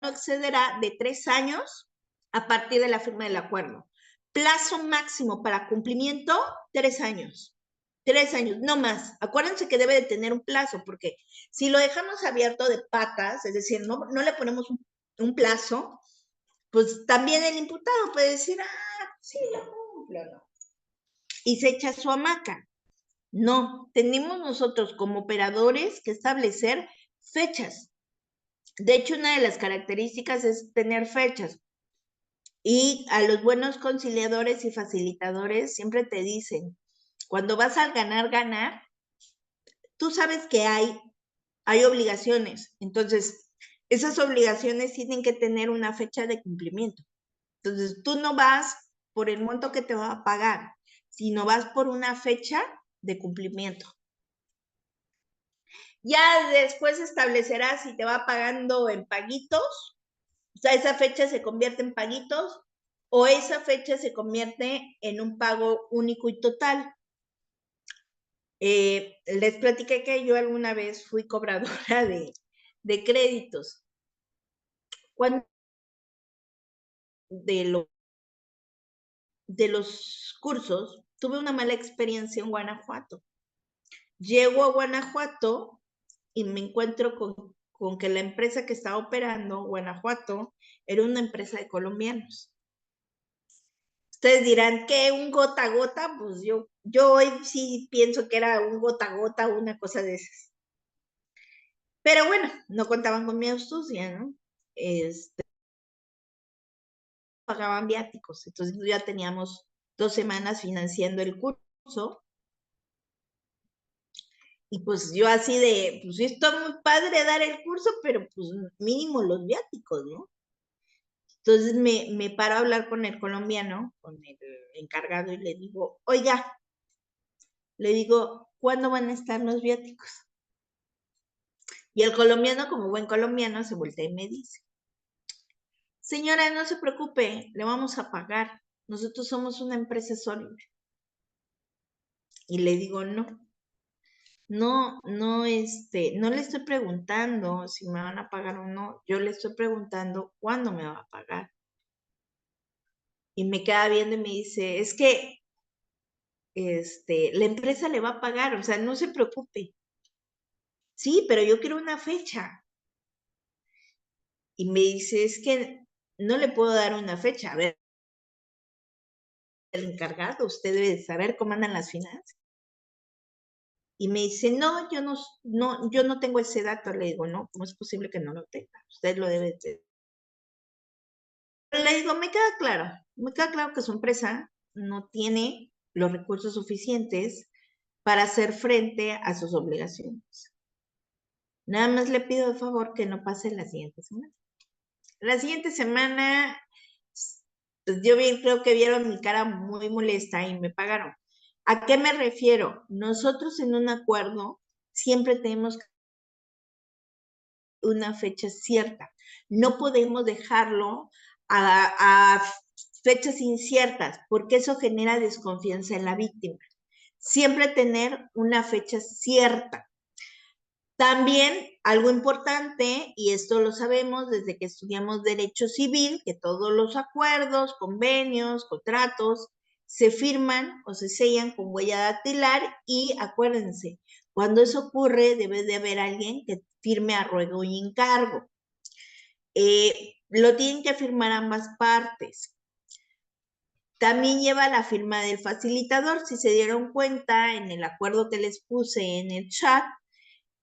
no excederá de 3 años a partir de la firma del acuerdo. Plazo máximo para cumplimiento, 3 años. 3 años, no más. Acuérdense que debe de tener un plazo, porque si lo dejamos abierto de patas, es decir, no le ponemos un plazo, pues también el imputado puede decir, sí, lo cumplo, ¿no? Y se echa su hamaca. No, tenemos nosotros como operadores que establecer fechas. De hecho, una de las características es tener fechas. Y a los buenos conciliadores y facilitadores siempre te dicen, cuando vas al ganar, tú sabes que hay obligaciones. Entonces, esas obligaciones tienen que tener una fecha de cumplimiento. Entonces, tú no vas por el monto que te va a pagar, sino vas por una fecha de cumplimiento. Ya después establecerás si te va pagando en paguitos, o sea, esa fecha se convierte en paguitos, o esa fecha se convierte en un pago único y total. Les platiqué que yo alguna vez fui cobradora de créditos. Cuando de los cursos, tuve una mala experiencia en Guanajuato. Llego a Guanajuato y me encuentro con que la empresa que estaba operando Guanajuato era una empresa de colombianos. Ustedes dirán, ¿qué? ¿Un gota a gota? Pues yo hoy sí pienso que era un gota a gota o una cosa de esas. Pero bueno, no contaban con mi astucia, ¿no? Pagaban viáticos, entonces ya teníamos 2 semanas financiando el curso. Y pues yo así de, pues sí está muy padre dar el curso, pero pues mínimo los viáticos, ¿no? Entonces me paro a hablar con el colombiano, con el encargado, y le digo, oiga, le digo, ¿cuándo van a estar los viáticos? Y el colombiano, como buen colombiano, se voltea y me dice, señora, no se preocupe, le vamos a pagar. Nosotros somos una empresa sólida. Y le digo, no le estoy preguntando si me van a pagar o no. Yo le estoy preguntando cuándo me va a pagar. Y me queda viendo y me dice, es que la empresa le va a pagar, o sea, no se preocupe. Sí, pero yo quiero una fecha. Y me dice, es que no le puedo dar una fecha. A ver, el encargado, usted debe saber cómo andan las finanzas. Y me dice, no, yo no tengo ese dato. Le digo, no, ¿cómo es posible que no lo tenga? Usted lo debe tener. Le digo, me queda claro que su empresa no tiene los recursos suficientes para hacer frente a sus obligaciones. Nada más le pido de favor que no pase la siguiente semana. La siguiente semana, pues yo creo que vieron mi cara muy molesta y me pagaron. ¿A qué me refiero? Nosotros en un acuerdo siempre tenemos una fecha cierta. No podemos dejarlo a fechas inciertas, porque eso genera desconfianza en la víctima. Siempre tener una fecha cierta. También algo importante, y esto lo sabemos desde que estudiamos Derecho Civil, que todos los acuerdos, convenios, contratos, se firman o se sellan con huella dactilar, y acuérdense, cuando eso ocurre debe de haber alguien que firme a ruego y encargo. Lo tienen que firmar ambas partes. También lleva la firma del facilitador. Si se dieron cuenta, en el acuerdo que les puse en el chat,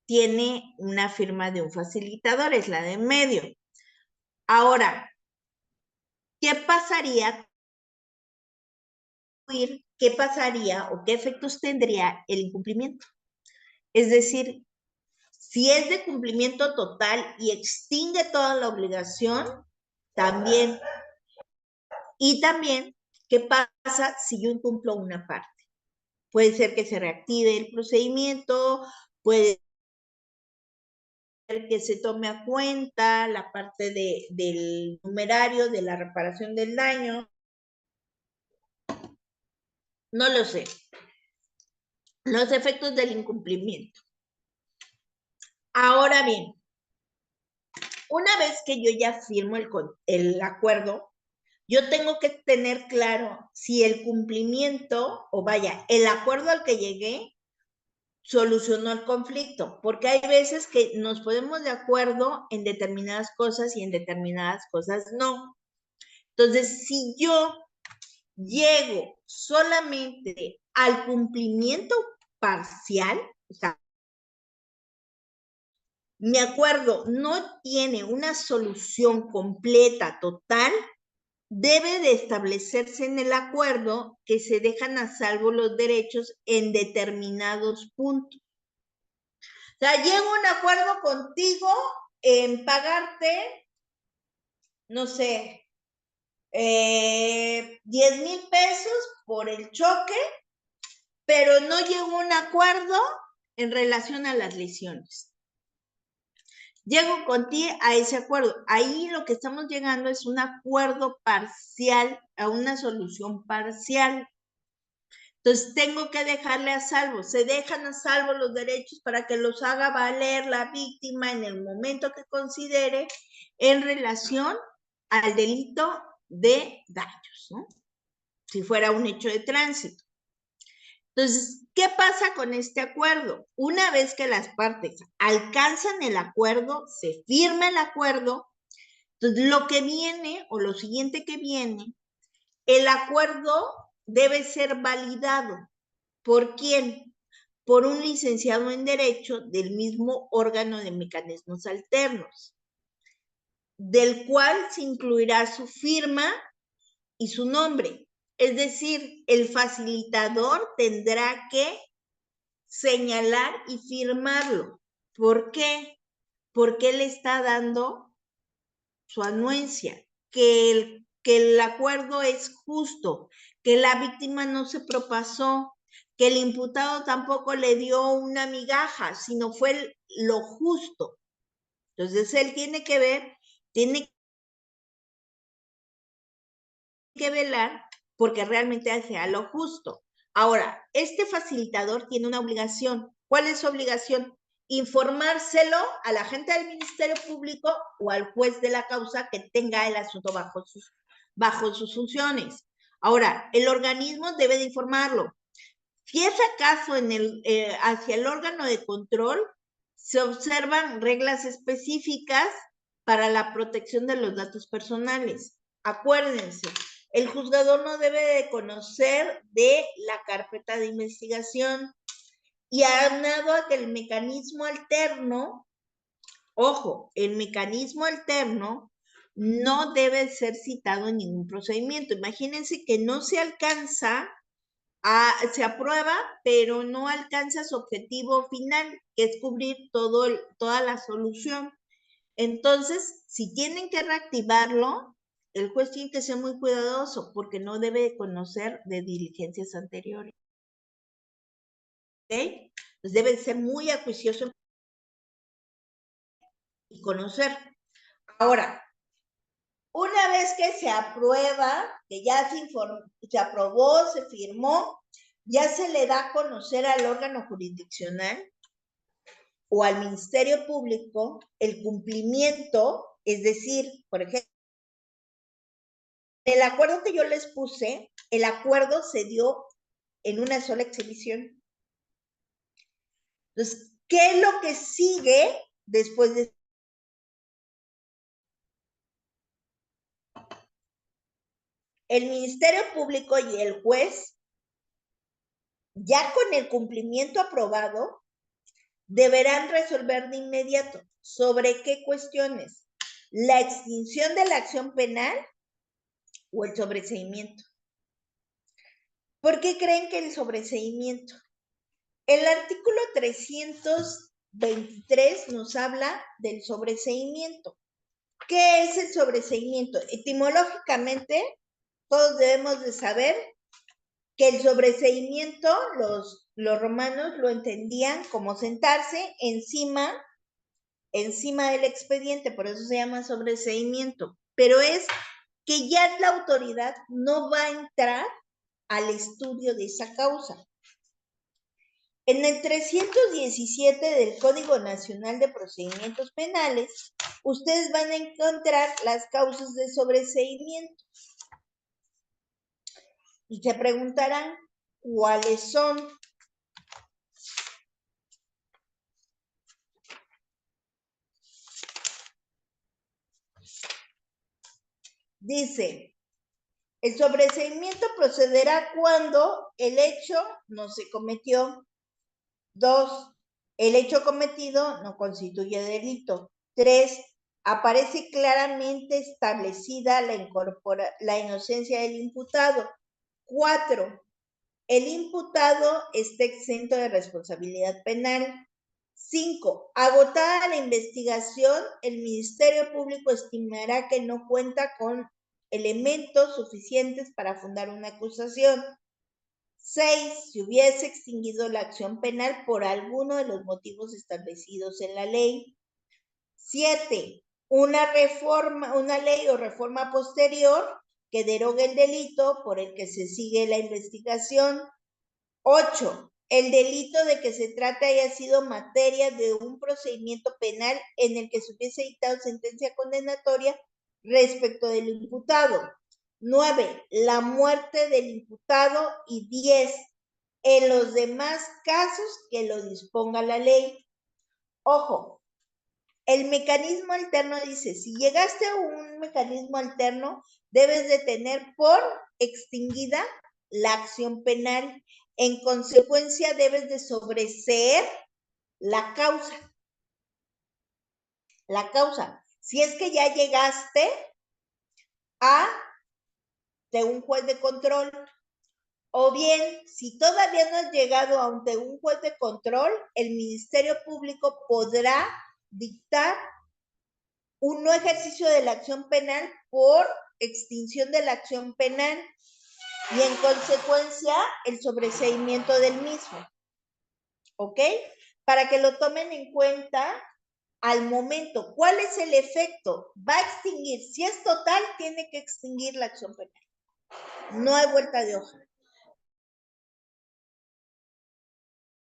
tiene una firma de un facilitador, es la de en medio. Ahora, ¿qué pasaría o qué efectos tendría el incumplimiento? Es decir, si es de cumplimiento total y extingue toda la obligación, también. Y también, ¿qué pasa si yo incumplo una parte? Puede ser que se reactive el procedimiento, puede ser que se tome a cuenta la parte del numerario de la reparación del daño. No lo sé. Los efectos del incumplimiento. Ahora bien, una vez que yo ya firmo el acuerdo, yo tengo que tener claro si el cumplimiento, o vaya, el acuerdo al que llegué solucionó el conflicto, porque hay veces que nos ponemos de acuerdo en determinadas cosas y en determinadas cosas no. Entonces, si yo llego solamente al cumplimiento parcial, o sea, mi acuerdo no tiene una solución completa, total, debe de establecerse en el acuerdo que se dejan a salvo los derechos en determinados puntos. O sea, llego a un acuerdo contigo en pagarte, no sé, 10,000 pesos por el choque, pero no llego a un acuerdo en relación a las lesiones. Llego contigo a ese acuerdo. Ahí lo que estamos llegando es un acuerdo parcial, a una solución parcial. Entonces, tengo que dejarle a salvo. Se dejan a salvo los derechos para que los haga valer la víctima en el momento que considere en relación al delito de daños, ¿no? Si fuera un hecho de tránsito. Entonces, ¿qué pasa con este acuerdo? Una vez que las partes alcanzan el acuerdo, se firma el acuerdo, entonces lo que viene o lo siguiente que viene, el acuerdo debe ser validado. ¿Por quién? Por un licenciado en Derecho del mismo órgano de mecanismos alternos, del cual se incluirá su firma y su nombre. Es decir, el facilitador tendrá que señalar y firmarlo. ¿Por qué? Porque él está dando su anuencia, que el acuerdo es justo, que la víctima no se propasó, que el imputado tampoco le dio una migaja, sino fue lo justo. Entonces él tiene que ver, tiene que velar porque realmente sea lo justo. Ahora, este facilitador tiene una obligación. ¿Cuál es su obligación? Informárselo al agente del Ministerio Público o al juez de la causa que tenga el asunto bajo sus funciones. Ahora, el organismo debe de informarlo. Si es acaso hacia el órgano de control, se observan reglas específicas para la protección de los datos personales. Acuérdense, el juzgador no debe de conocer de la carpeta de investigación y aunado a que el mecanismo alterno, ojo, el mecanismo alterno no debe ser citado en ningún procedimiento. Imagínense que no se alcanza se aprueba, pero no alcanza su objetivo final, que es cubrir toda la solución. Entonces, si tienen que reactivarlo, el juez tiene que ser muy cuidadoso porque no debe conocer de diligencias anteriores. ¿Ok? Entonces debe ser muy acuicioso y conocer. Ahora, una vez que se aprueba, que ya se aprobó, se firmó, ya se le da a conocer al órgano jurisdiccional o al Ministerio Público el cumplimiento, es decir, por ejemplo, el acuerdo que yo les puse, el acuerdo se dio en una sola exhibición. Entonces, ¿qué es lo que sigue después de el Ministerio Público y el juez, ya con el cumplimiento aprobado, deberán resolver de inmediato sobre qué cuestiones? La extinción de la acción penal o el sobreseimiento. ¿Por qué creen que el sobreseimiento? El artículo 323 nos habla del sobreseimiento. ¿Qué es el sobreseimiento? Etimológicamente, todos debemos de saber que el sobreseimiento, los romanos lo entendían como sentarse encima del expediente, por eso se llama sobreseimiento, pero es que ya la autoridad no va a entrar al estudio de esa causa. En el 317 del Código Nacional de Procedimientos Penales, ustedes van a encontrar las causas de sobreseimiento. Y se preguntarán, ¿cuáles son? Dice, el sobreseimiento procederá cuando el hecho no se cometió. 2, el hecho cometido no constituye delito. 3, aparece claramente establecida la inocencia del imputado. 4, el imputado está exento de responsabilidad penal. 5, agotada la investigación, el Ministerio Público estimará que no cuenta con elementos suficientes para fundar una acusación. 6, si hubiese extinguido la acción penal por alguno de los motivos establecidos en la ley. 7, una ley o reforma posterior que derogue el delito por el que se sigue la investigación. 8, el delito de que se trata haya sido materia de un procedimiento penal en el que se hubiese dictado sentencia condenatoria respecto del imputado. 9, la muerte del imputado. Y 10, en los demás casos que lo disponga la ley. Ojo, el mecanismo alterno dice, si llegaste a un mecanismo alterno, debes de tener por extinguida la acción penal. En consecuencia, debes de sobreseer la causa. La causa. Si es que ya llegaste de un juez de control O bien, si todavía no has llegado ante un juez de control, el Ministerio Público podrá dictar un no ejercicio de la acción penal por extinción de la acción penal y en consecuencia el sobreseimiento del mismo. ¿Ok? Para que lo tomen en cuenta al momento. ¿Cuál es el efecto? Va a extinguir. Si es total, tiene que extinguir la acción penal. No hay vuelta de hoja.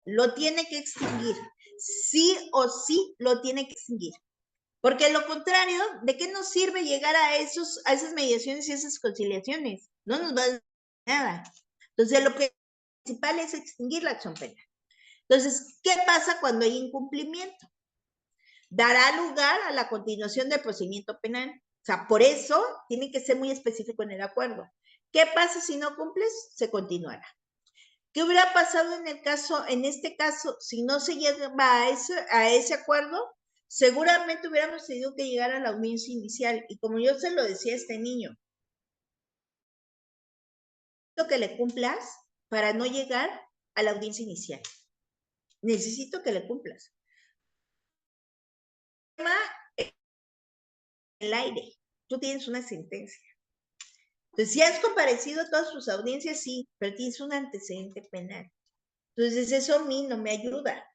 Lo tiene que extinguir. Sí o sí lo tiene que extinguir. Porque lo contrario, ¿de qué nos sirve llegar a esas mediaciones y esas conciliaciones? No nos va a dar nada. Entonces, lo principal es extinguir la acción penal. Entonces, ¿qué pasa cuando hay incumplimiento? Dará lugar a la continuación del procedimiento penal. O sea, por eso tiene que ser muy específico en el acuerdo. ¿Qué pasa si no cumples? Se continuará. ¿Qué hubiera pasado en este caso, si no se llega a ese acuerdo? Seguramente hubiéramos tenido que llegar a la audiencia inicial. Y como yo se lo decía a este niño, necesito que le cumplas para no llegar a la audiencia inicial. Necesito que le cumplas. El aire. Tú tienes una sentencia. Entonces, si has comparecido a todas tus audiencias, sí, pero tienes un antecedente penal. Entonces, eso a mí no me ayuda.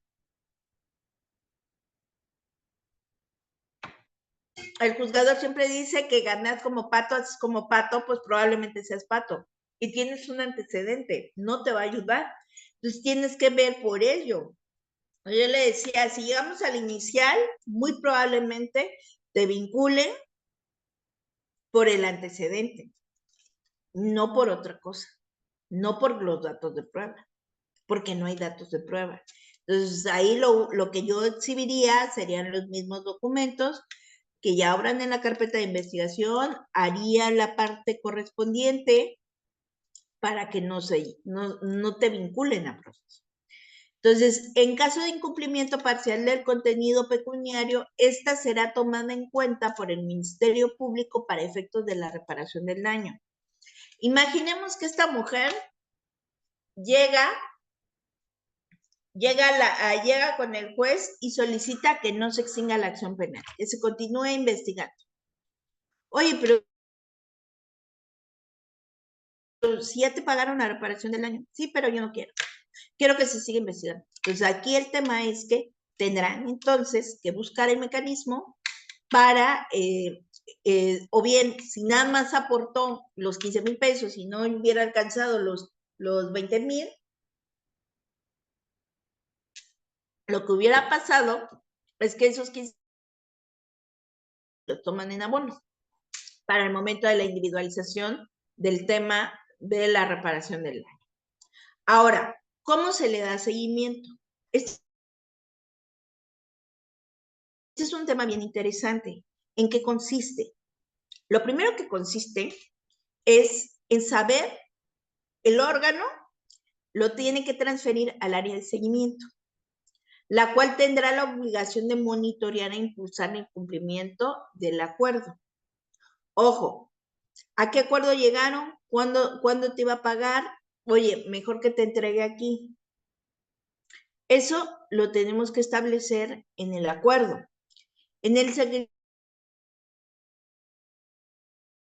El juzgador siempre dice que ganas como pato, haces como pato, pues probablemente seas pato. Y tienes un antecedente, no te va a ayudar. Entonces, tienes que ver por ello. Yo le decía, si llegamos al inicial, muy probablemente te vinculen por el antecedente, no por otra cosa, no por los datos de prueba, porque no hay datos de prueba. Entonces, ahí lo que yo exhibiría serían los mismos documentos que ya obran en la carpeta de investigación, haría la parte correspondiente para que no te vinculen a proceso. Entonces, en caso de incumplimiento parcial del contenido pecuniario, esta será tomada en cuenta por el Ministerio Público para efectos de la reparación del daño. Imaginemos que esta mujer llega con el juez y solicita que no se extinga la acción penal, que se continúe investigando. Oye, pero si ya te pagaron la reparación del daño, sí, pero yo no quiero. Quiero que se siga investigando. Entonces, aquí el tema es que tendrán entonces que buscar el mecanismo para, o bien, si nada más aportó los 15,000 pesos y no hubiera alcanzado los 20,000, lo que hubiera pasado es que esos 15 los toman en abonos para el momento de la individualización del tema de la reparación del daño. Ahora, ¿cómo se le da seguimiento? Este es un tema bien interesante. ¿En qué consiste? Lo primero que consiste es en saber el órgano lo tiene que transferir al área de seguimiento, la cual tendrá la obligación de monitorear e impulsar el cumplimiento del acuerdo. Ojo, ¿a qué acuerdo llegaron? ¿Cuándo te iba a pagar? Oye, mejor que te entregue aquí. Eso lo tenemos que establecer en el acuerdo. En el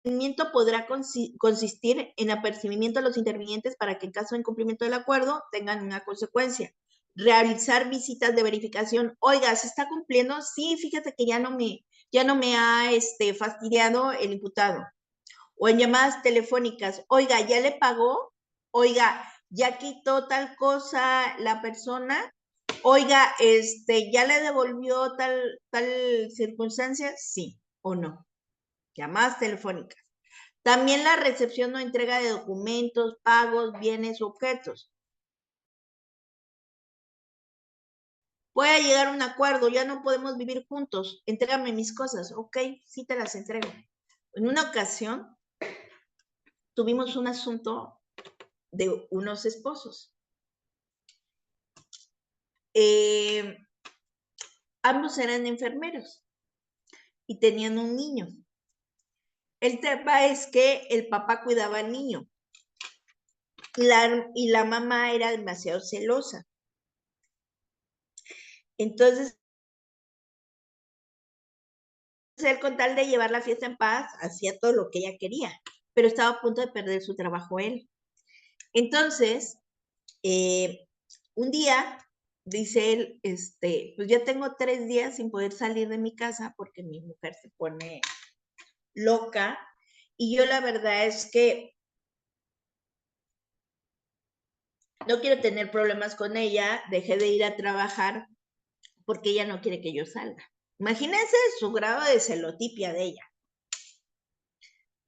seguimiento podrá consistir en apercibimiento a los intervinientes para que en caso de incumplimiento del acuerdo tengan una consecuencia. Realizar visitas de verificación. Oiga, ¿se está cumpliendo? Sí, fíjate que ya no me ha fastidiado el imputado. O en llamadas telefónicas. Oiga, ¿ya le pagó? Oiga, ¿ya quitó tal cosa la persona? Oiga, ¿ya le devolvió tal circunstancia? Sí o no. Llamadas telefónicas. También la recepción o entrega de documentos, pagos, bienes, objetos. Voy a llegar a un acuerdo, ya no podemos vivir juntos, entrégame mis cosas. Ok, sí te las entrego. En una ocasión tuvimos un asunto de unos esposos. Ambos eran enfermeros y tenían un niño. El tema es que el papá cuidaba al niño y la mamá era demasiado celosa. Entonces, él, con tal de llevar la fiesta en paz, hacía todo lo que ella quería, pero estaba a punto de perder su trabajo él. Entonces, un día, dice él, pues ya tengo 3 días sin poder salir de mi casa porque mi mujer se pone loca, y yo la verdad es que no quiero tener problemas con ella, dejé de ir a trabajar porque ella no quiere que yo salga. Imagínense su grado de celotipia de ella.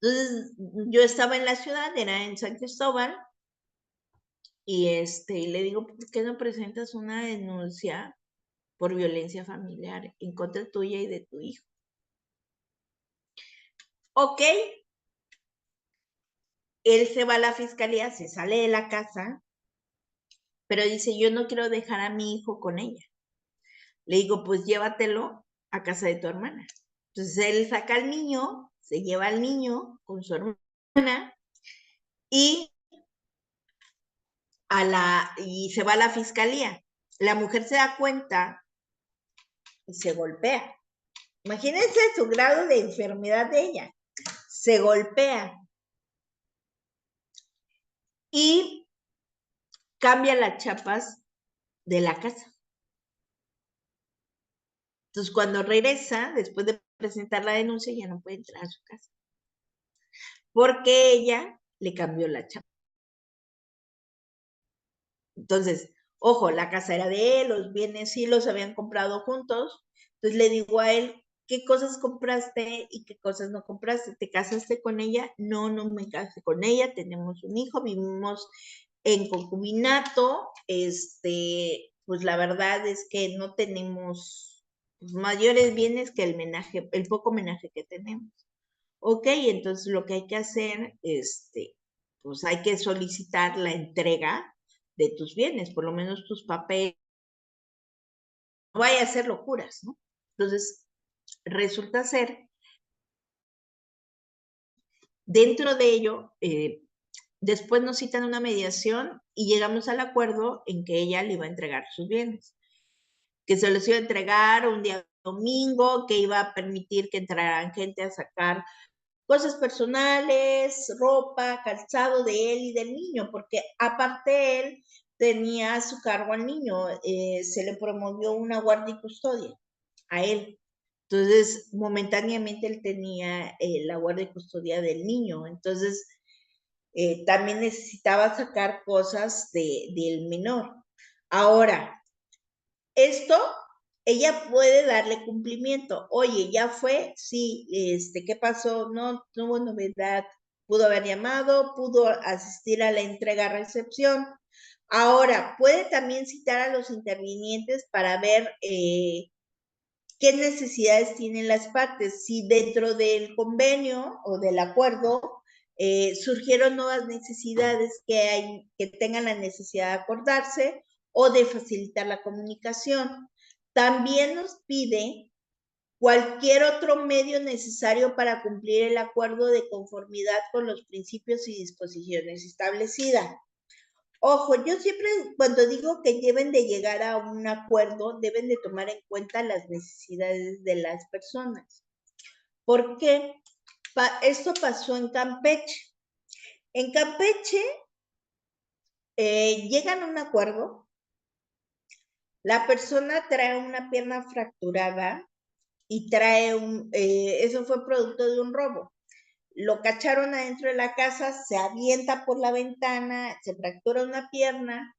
Entonces, yo estaba en la ciudad, era en San Cristóbal, y le digo, ¿por qué no presentas una denuncia por violencia familiar en contra tuya y de tu hijo? Ok, él se va a la fiscalía, se sale de la casa, pero dice, yo no quiero dejar a mi hijo con ella. Le digo, pues llévatelo a casa de tu hermana. Entonces él saca al niño, se lleva al niño con su hermana y se va a la fiscalía. La mujer se da cuenta y se golpea. Imagínense su grado de enfermedad de ella. Se golpea y cambia las chapas de la casa. Entonces, cuando regresa, después de presentar la denuncia, ya no puede entrar a su casa, porque ella le cambió la chapa. Entonces, ojo, la casa era de él, los bienes sí los habían comprado juntos. Entonces le digo a él, ¿qué cosas compraste y qué cosas no compraste? ¿Te casaste con ella? No, no me casé con ella, tenemos un hijo, vivimos en concubinato, pues la verdad es que no tenemos mayores bienes que el poco menaje que tenemos. Ok, entonces lo que hay que hacer, pues hay que solicitar la entrega de tus bienes, por lo menos tus papeles, no vaya a hacer locuras, ¿no? Entonces, resulta ser, dentro de ello, después nos citan una mediación y llegamos al acuerdo en que ella le iba a entregar sus bienes, que se los iba a entregar un día domingo, que iba a permitir que entraran gente a sacar cosas personales, ropa, calzado de él y del niño, porque aparte él tenía a su cargo al niño, se le promovió una guardia y custodia a él. Entonces, momentáneamente él tenía la guardia y custodia del niño, entonces también necesitaba sacar cosas del menor. Ahora, esto, ella puede darle cumplimiento. Oye, ¿ya fue? Sí, ¿qué pasó? No hubo novedad. Pudo haber llamado, pudo asistir a la entrega-recepción. Ahora, puede también citar a los intervinientes para ver qué necesidades tienen las partes. Si dentro del convenio o del acuerdo surgieron nuevas necesidades que tengan la necesidad de acordarse o de facilitar la comunicación. También nos pide cualquier otro medio necesario para cumplir el acuerdo de conformidad con los principios y disposiciones establecidas. Ojo, yo siempre cuando digo que deben de llegar a un acuerdo, deben de tomar en cuenta las necesidades de las personas. ¿Por qué? Esto pasó en Campeche. En Campeche llegan a un acuerdo, la persona trae una pierna fracturada y eso fue producto de un robo. Lo cacharon adentro de la casa, se avienta por la ventana, se fractura una pierna,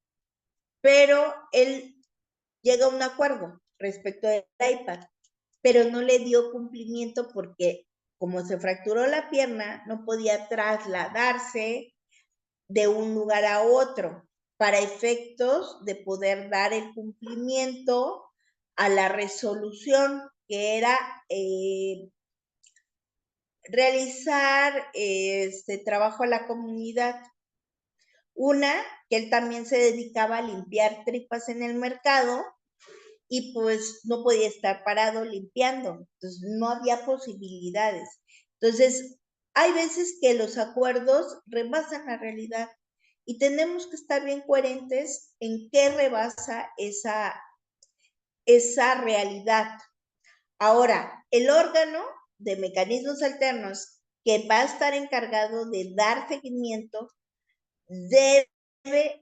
pero él llega a un acuerdo respecto del iPad, pero no le dio cumplimiento porque como se fracturó la pierna, no podía trasladarse de un lugar a otro para efectos de poder dar el cumplimiento a la resolución que era realizar trabajo a la comunidad. Una, que él también se dedicaba a limpiar tripas en el mercado y pues no podía estar parado limpiando, entonces no había posibilidades. Entonces, hay veces que los acuerdos rebasan la realidad y tenemos que estar bien coherentes en qué rebasa esa realidad. Ahora, el órgano de mecanismos alternos que va a estar encargado de dar seguimiento debe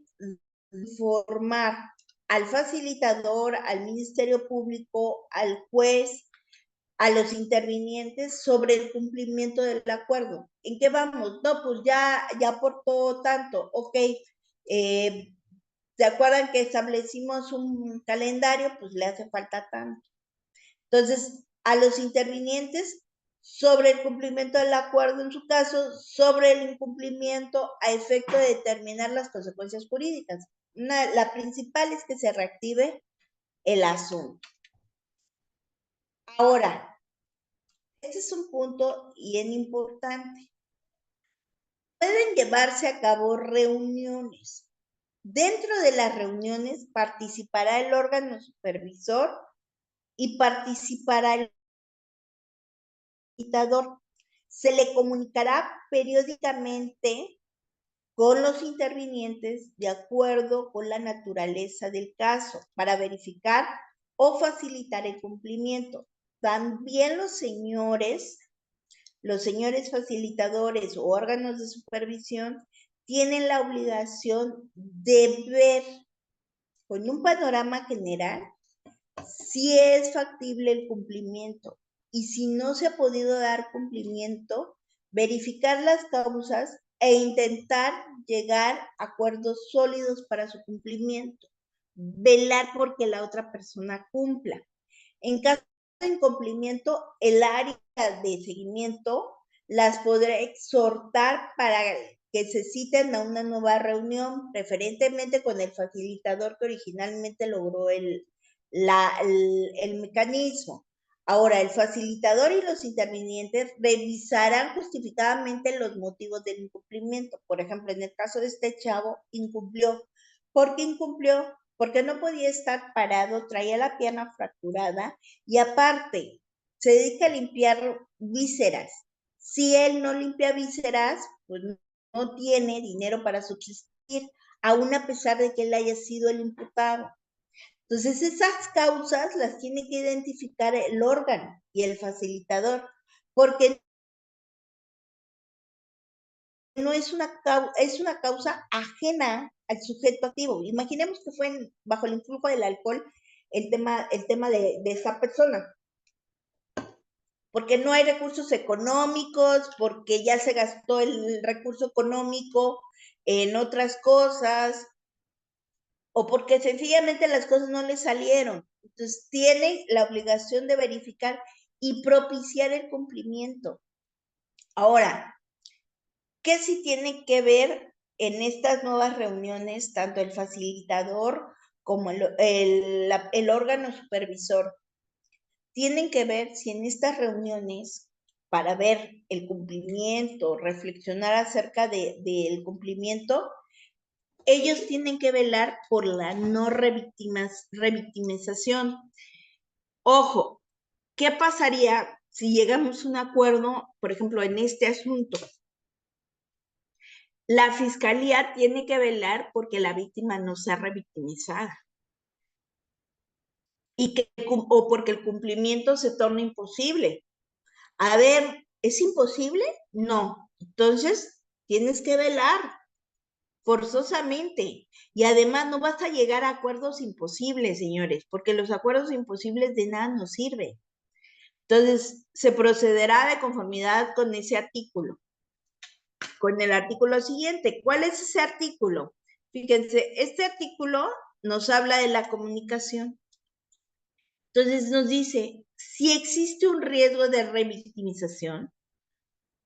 informar al facilitador, al Ministerio Público, al juez, a los intervinientes sobre el cumplimiento del acuerdo. ¿En qué vamos? No, pues ya aportó tanto, ok. ¿Se acuerdan que establecimos un calendario? Pues le hace falta tanto. Entonces, a los intervinientes sobre el cumplimiento del acuerdo en su caso, sobre el incumplimiento a efecto de determinar las consecuencias jurídicas. La principal es que se reactive el asunto. Ahora, este es un punto bien importante. Pueden llevarse a cabo reuniones. Dentro de las reuniones participará el órgano supervisor y participará el facilitador. Se le comunicará periódicamente con los intervinientes de acuerdo con la naturaleza del caso para verificar o facilitar el cumplimiento. También los señores facilitadores o órganos de supervisión tienen la obligación de ver con un panorama general si es factible el cumplimiento y si no se ha podido dar cumplimiento, verificar las causas e intentar llegar a acuerdos sólidos para su cumplimiento, velar porque la otra persona cumpla. En caso de incumplimiento, el área de seguimiento las podrá exhortar para que se citen a una nueva reunión, preferentemente con el facilitador que originalmente logró el mecanismo. Ahora, el facilitador y los intervinientes revisarán justificadamente los motivos del incumplimiento. Por ejemplo, en el caso de este chavo, incumplió. ¿Por qué incumplió? Porque no podía estar parado, traía la pierna fracturada y aparte se dedica a limpiar vísceras. Si él no limpia vísceras, pues no tiene dinero para subsistir, aún a pesar de que él haya sido el imputado. Entonces, esas causas las tiene que identificar el órgano y el facilitador, porque no es una causa ajena al sujeto activo. Imaginemos que fue bajo el influjo del alcohol el tema de esa persona, porque no hay recursos económicos, porque ya se gastó el recurso económico en otras cosas, o porque sencillamente las cosas no le salieron. Entonces, tiene la obligación de verificar y propiciar el cumplimiento. Ahora, ¿qué sí tiene que ver en estas nuevas reuniones, tanto el facilitador como el órgano supervisor? Tienen que ver si en estas reuniones, para ver el cumplimiento, reflexionar acerca del cumplimiento, ellos tienen que velar por la no revictimización. Ojo, ¿qué pasaría si llegamos a un acuerdo, por ejemplo, en este asunto? La fiscalía tiene que velar porque la víctima no sea revictimizada o porque el cumplimiento se torne imposible. A ver, ¿es imposible? No. Entonces, tienes que velar forzosamente. Y además no vas a llegar a acuerdos imposibles, señores, porque los acuerdos imposibles de nada nos sirven. Entonces, se procederá de conformidad con ese artículo. Con el artículo siguiente. ¿Cuál es ese artículo? Fíjense, este artículo nos habla de la comunicación. Entonces nos dice, si existe un riesgo de revictimización,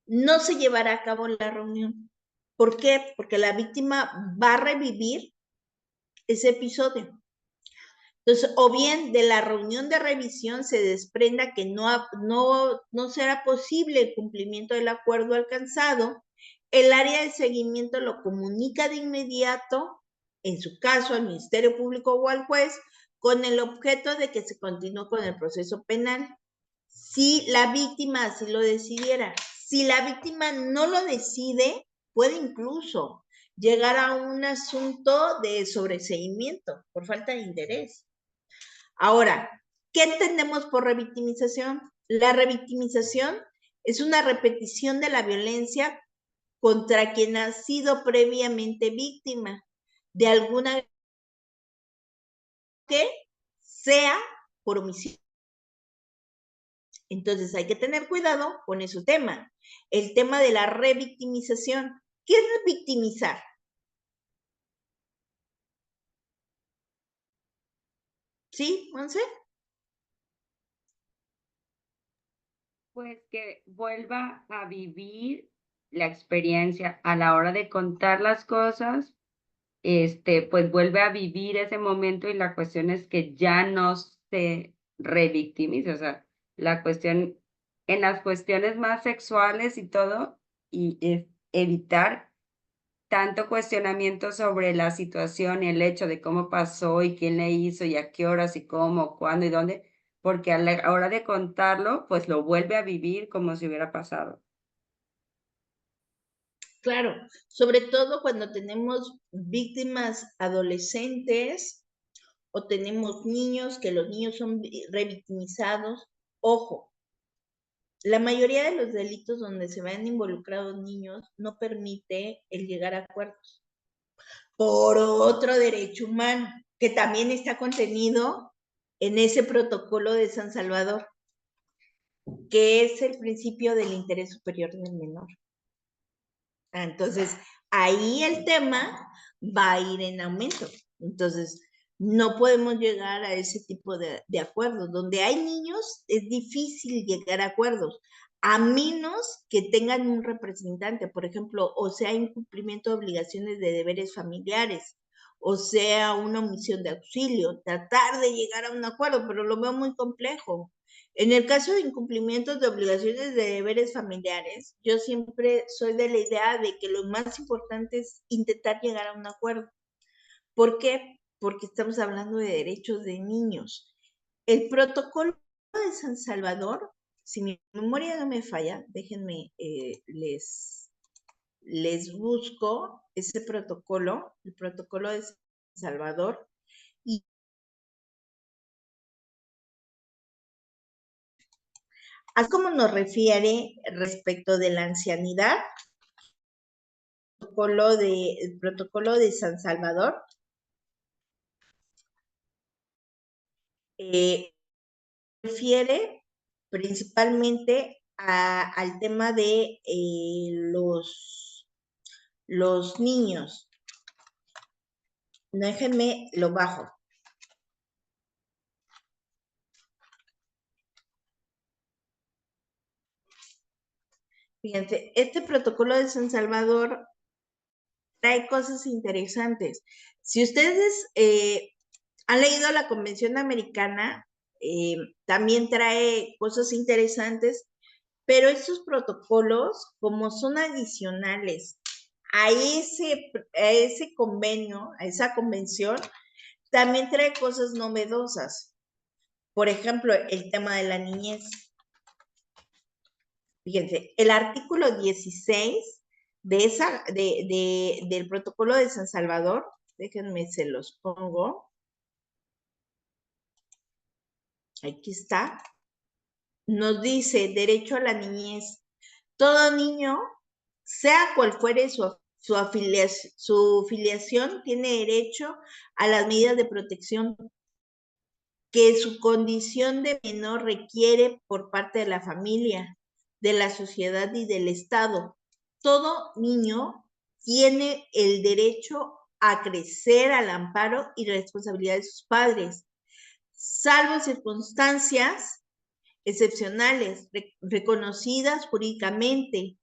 no se llevará a cabo la reunión. ¿Por qué? Porque la víctima va a revivir ese episodio. Entonces, o bien de la reunión de revisión se desprenda que no será posible el cumplimiento del acuerdo alcanzado, el área de seguimiento lo comunica de inmediato, en su caso al Ministerio Público o al juez, con el objeto de que se continúe con el proceso penal. Si la víctima así lo decidiera. Si la víctima no lo decide, puede incluso llegar a un asunto de sobreseimiento por falta de interés. Ahora, ¿qué entendemos por revictimización? La revictimización es una repetición de la violencia contra quien ha sido previamente víctima de alguna que sea por omisión. Entonces hay que tener cuidado con ese tema. El tema de la revictimización. ¿Qué es revictimizar? ¿Sí, Monse? Pues que vuelva a vivir la experiencia a la hora de contar las cosas, pues vuelve a vivir ese momento y la cuestión es que ya no se revictimice, o sea, la cuestión, en las cuestiones más sexuales y todo, y es evitar tanto cuestionamiento sobre la situación y el hecho de cómo pasó y quién le hizo y a qué horas y cómo, cuándo y dónde, porque a la hora de contarlo, pues lo vuelve a vivir como si hubiera pasado. Claro, sobre todo cuando tenemos víctimas adolescentes o tenemos niños, que los niños son revictimizados. Ojo, la mayoría de los delitos donde se ven involucrados niños no permite el llegar a acuerdos. Por otro derecho humano, que también está contenido en ese protocolo de San Salvador, que es el principio del interés superior del menor. Entonces, ahí el tema va a ir en aumento. Entonces, no podemos llegar a ese tipo de acuerdos. Donde hay niños, es difícil llegar a acuerdos, a menos que tengan un representante, por ejemplo, o sea, incumplimiento de obligaciones de deberes familiares, o sea, una omisión de auxilio, tratar de llegar a un acuerdo, pero lo veo muy complejo. En el caso de incumplimientos de obligaciones de deberes familiares, yo siempre soy de la idea de que lo más importante es intentar llegar a un acuerdo. ¿Por qué? Porque estamos hablando de derechos de niños. El protocolo de San Salvador, si mi memoria no me falla, déjenme, les busco ese protocolo, el protocolo de San Salvador, y así como nos refiere respecto de la ancianidad, el protocolo de San Salvador refiere principalmente al tema de los niños. Déjenme lo bajo. Fíjense, este protocolo de San Salvador trae cosas interesantes. Si ustedes han leído la Convención Americana, también trae cosas interesantes, pero estos protocolos, como son adicionales a ese convenio, a esa convención, también trae cosas novedosas. Por ejemplo, el tema de la niñez. Fíjense, el artículo 16 del protocolo de San Salvador, déjenme se los pongo. Aquí está. Nos dice derecho a la niñez. Todo niño, sea cual fuere su filiación, tiene derecho a las medidas de protección que su condición de menor requiere por parte de la familia, de la sociedad y del Estado. Todo niño tiene el derecho a crecer al amparo y responsabilidad de sus padres, salvo circunstancias excepcionales reconocidas jurídicamente.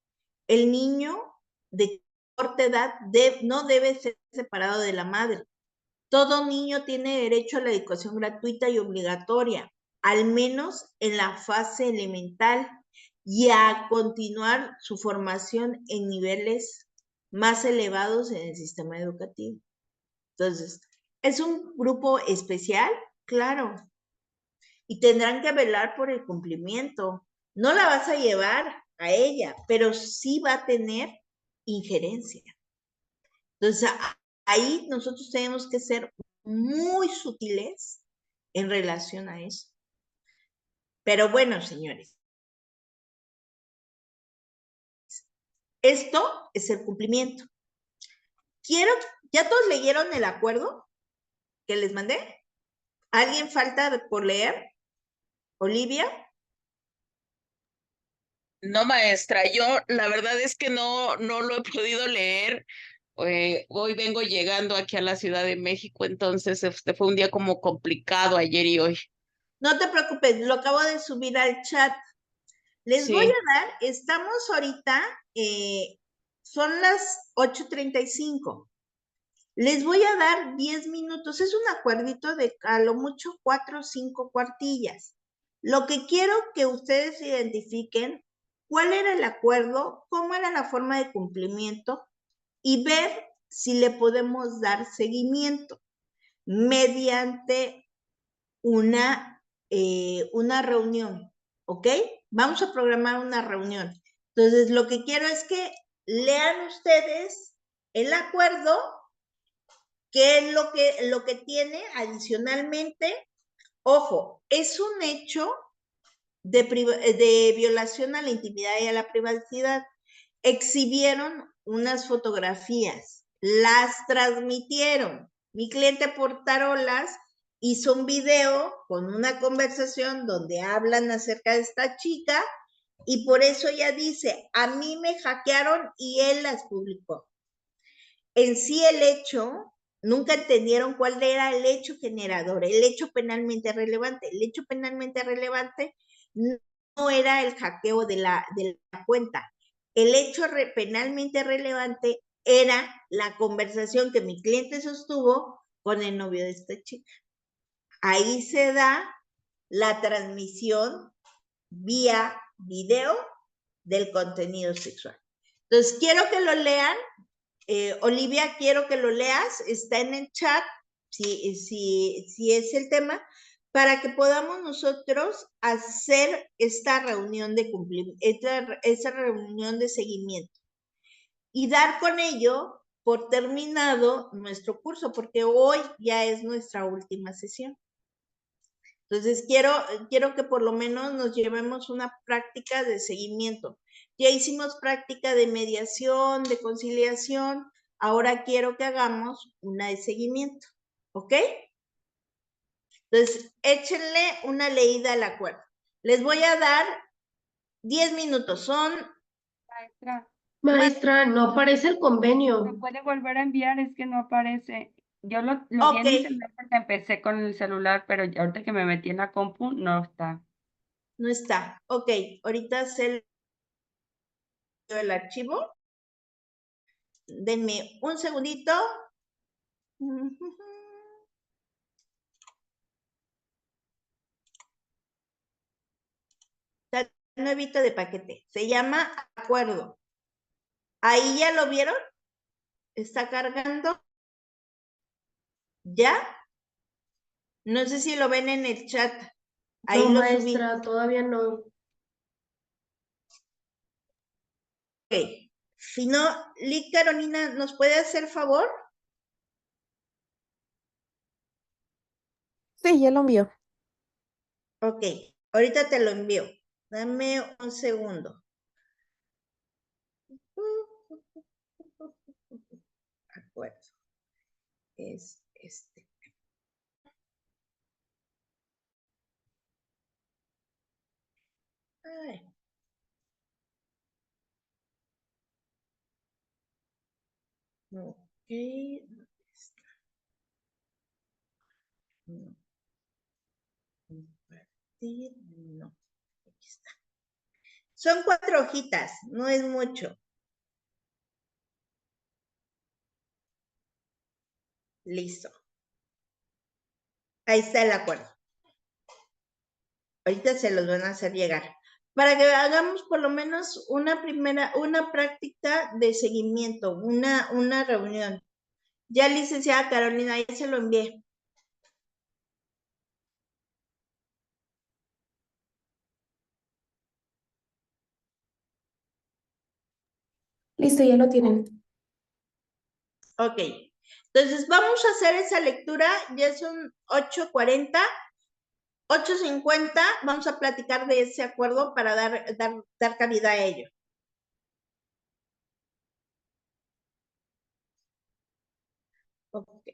El niño de corta edad no debe ser separado de la madre. Todo niño tiene derecho a la educación gratuita y obligatoria, al menos en la fase elemental, y a continuar su formación en niveles más elevados en el sistema educativo. Entonces, ¿es un grupo especial? Claro. Y tendrán que velar por el cumplimiento. No la vas a llevar a ella, pero sí va a tener injerencia. Entonces, ahí nosotros tenemos que ser muy sutiles en relación a eso. Pero bueno, señores, esto es el cumplimiento. ¿Ya todos leyeron el acuerdo que les mandé? ¿Alguien falta por leer? ¿Olivia? No, maestra, yo la verdad es que no lo he podido leer. Hoy vengo llegando aquí a la Ciudad de México, entonces fue un día como complicado ayer y hoy. No te preocupes, lo acabo de subir al chat. Les voy Sí. a dar, estamos ahorita, son las 8:35. Les voy a dar 10 minutos. Es un acuerdito de a lo mucho 4 o 5 cuartillas. Lo que quiero que ustedes identifiquen cuál era el acuerdo, cómo era la forma de cumplimiento y ver si le podemos dar seguimiento mediante una reunión, ¿ok? Vamos a programar una reunión. Entonces, lo que quiero es que lean ustedes el acuerdo, qué es lo que tiene adicionalmente. Ojo, es un hecho de violación a la intimidad y a la privacidad. Exhibieron unas fotografías, las transmitieron. Mi cliente Portarolas hizo un video con una conversación donde hablan acerca de esta chica y por eso ella dice, a mí me hackearon y él las publicó. En sí el hecho, nunca entendieron cuál era el hecho generador, el hecho penalmente relevante. El hecho penalmente relevante no era el hackeo de la cuenta. El hecho penalmente relevante era la conversación que mi cliente sostuvo con el novio de esta chica. Ahí se da la transmisión vía video del contenido sexual. Entonces, quiero que lo lean. Olivia, quiero que lo leas, está en el chat, si es el tema, para que podamos nosotros hacer esta reunión de esta reunión de seguimiento y dar con ello por terminado nuestro curso, porque hoy ya es nuestra última sesión. Entonces, quiero que por lo menos nos llevemos una práctica de seguimiento. Ya hicimos práctica de mediación, de conciliación, ahora quiero que hagamos una de seguimiento, ¿ok? Entonces, échenle una leída al acuerdo. Les voy a dar 10 minutos, son... Maestra, Maestra, no aparece el ¿me convenio. puede volver a enviar? Es que no aparece. Yo lo vi en mi Ok, celular porque empecé con el celular, pero ya ahorita que me metí en la compu, no está. no está. Ok, ahorita se el archivo. Denme un segundito. Está nuevito de paquete. Se llama acuerdo. ¿Ahí ya lo vieron? ¿Está cargando? ¿Ya? No sé si lo ven en el chat. Ahí No, lo subí. maestra, todavía no. Ok. Si no, Lick Carolina, ¿nos puede hacer favor? Sí, ya lo envió. Ok. Ahorita te lo envío. Dame un segundo. Acuerdo. Es este. Ay. Ok. ¿Dónde está? No. Compartir. No. Aquí está. Son 4 hojitas, no es mucho. Listo. Ahí está el acuerdo. Ahorita se los van a hacer llegar. Para que hagamos por lo menos una práctica de seguimiento, una reunión. Ya, licenciada Carolina, ya se lo envié. Listo, ya lo tienen. Ok. Entonces vamos a hacer esa lectura, ya son 8:40, 8:50, vamos a platicar de ese acuerdo para dar cabida a ello. Ok.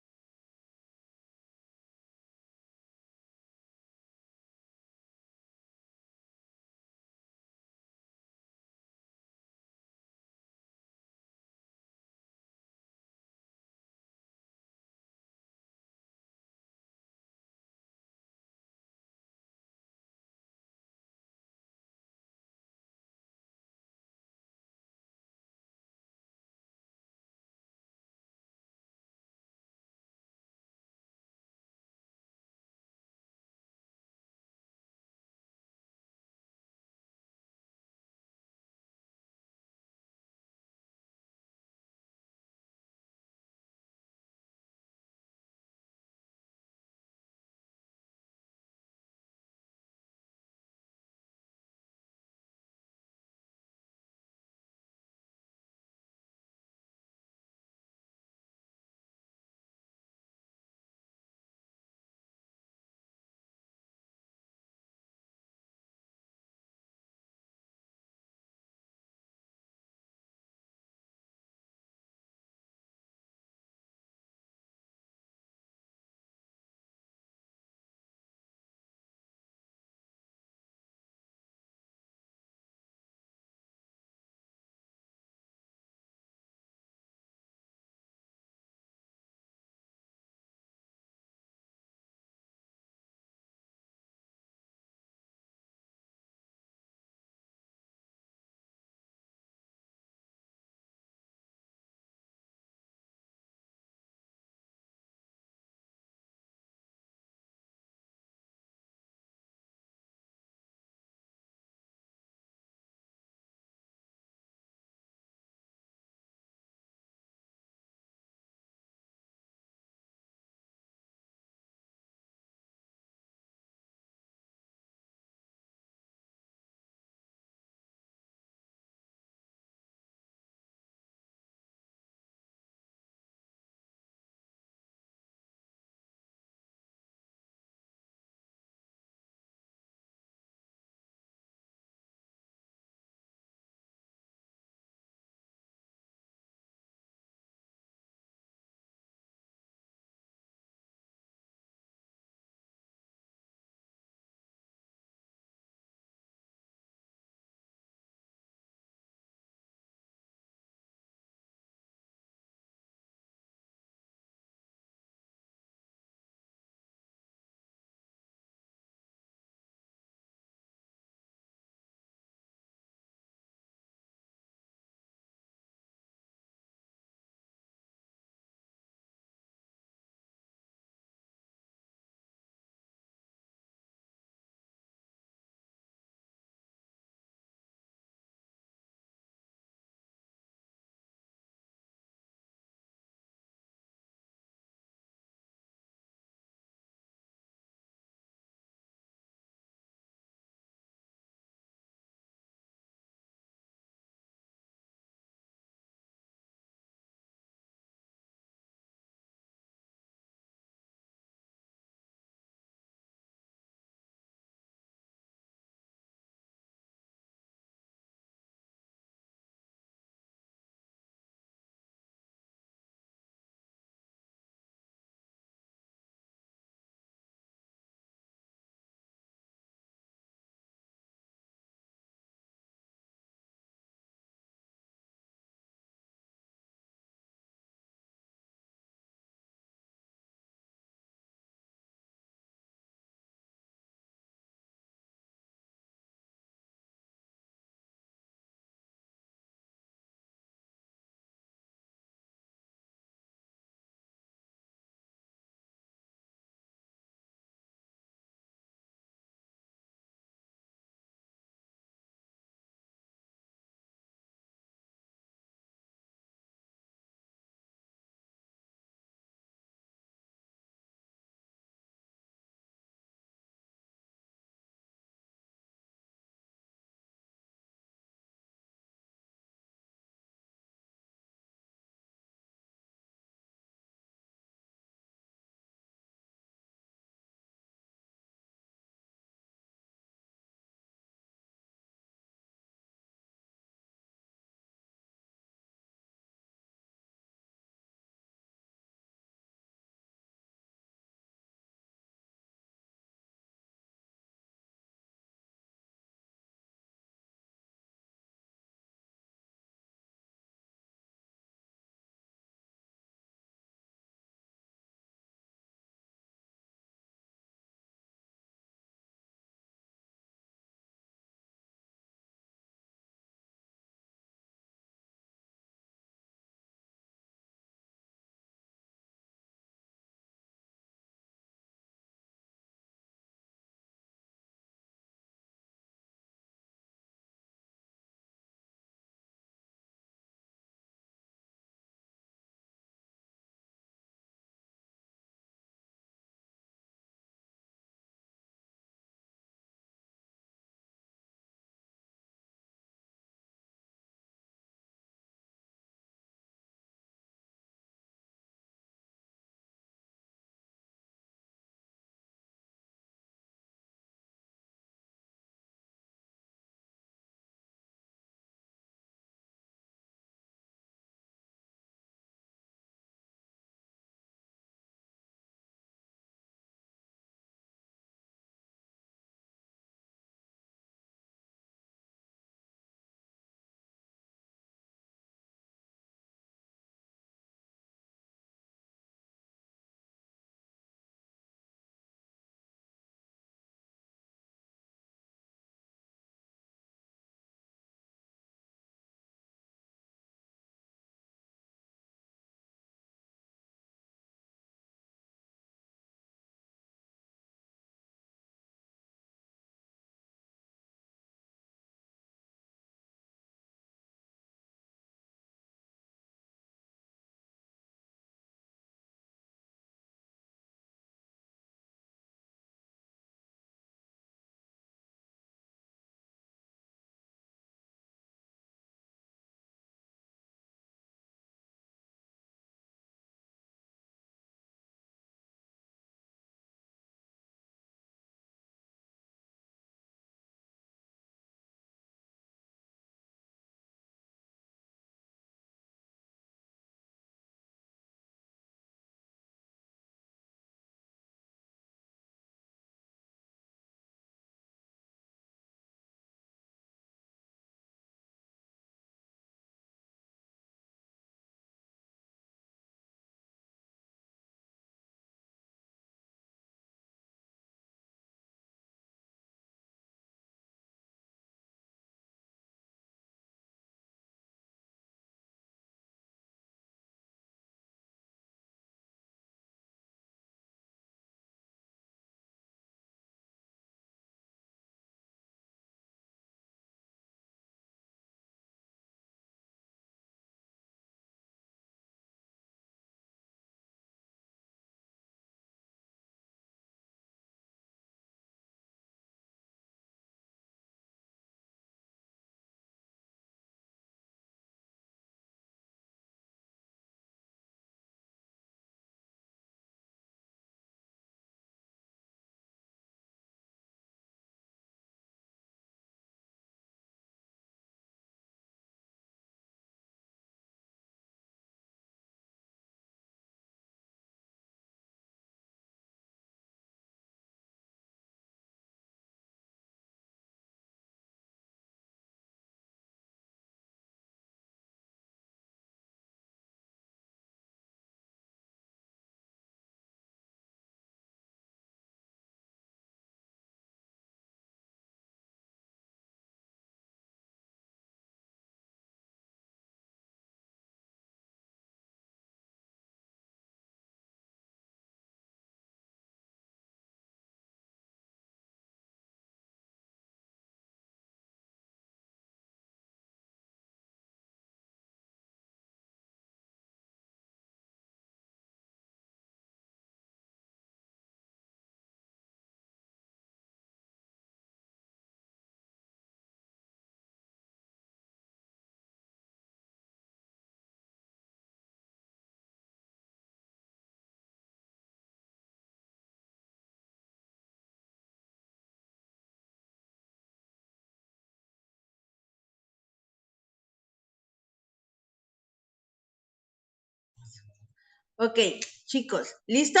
Ok, chicos, ¿listos?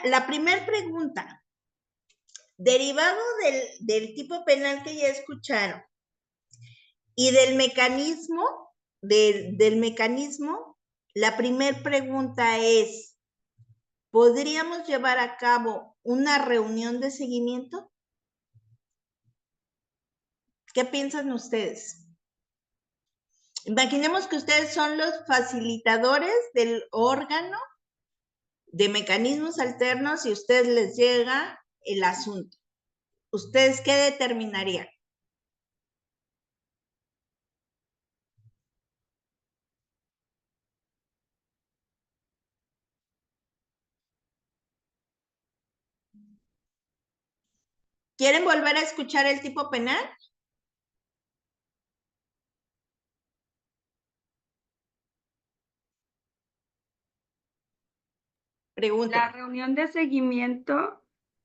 La primera pregunta, derivado del tipo penal que ya escucharon y del mecanismo, la primera pregunta es, ¿podríamos llevar a cabo una reunión de seguimiento? ¿Qué piensan ustedes? Imaginemos que ustedes son los facilitadores del órgano de mecanismos alternos y a ustedes les llega el asunto. ¿Ustedes qué determinarían? ¿Quieren volver a escuchar el tipo penal? Pregunto. La reunión de seguimiento,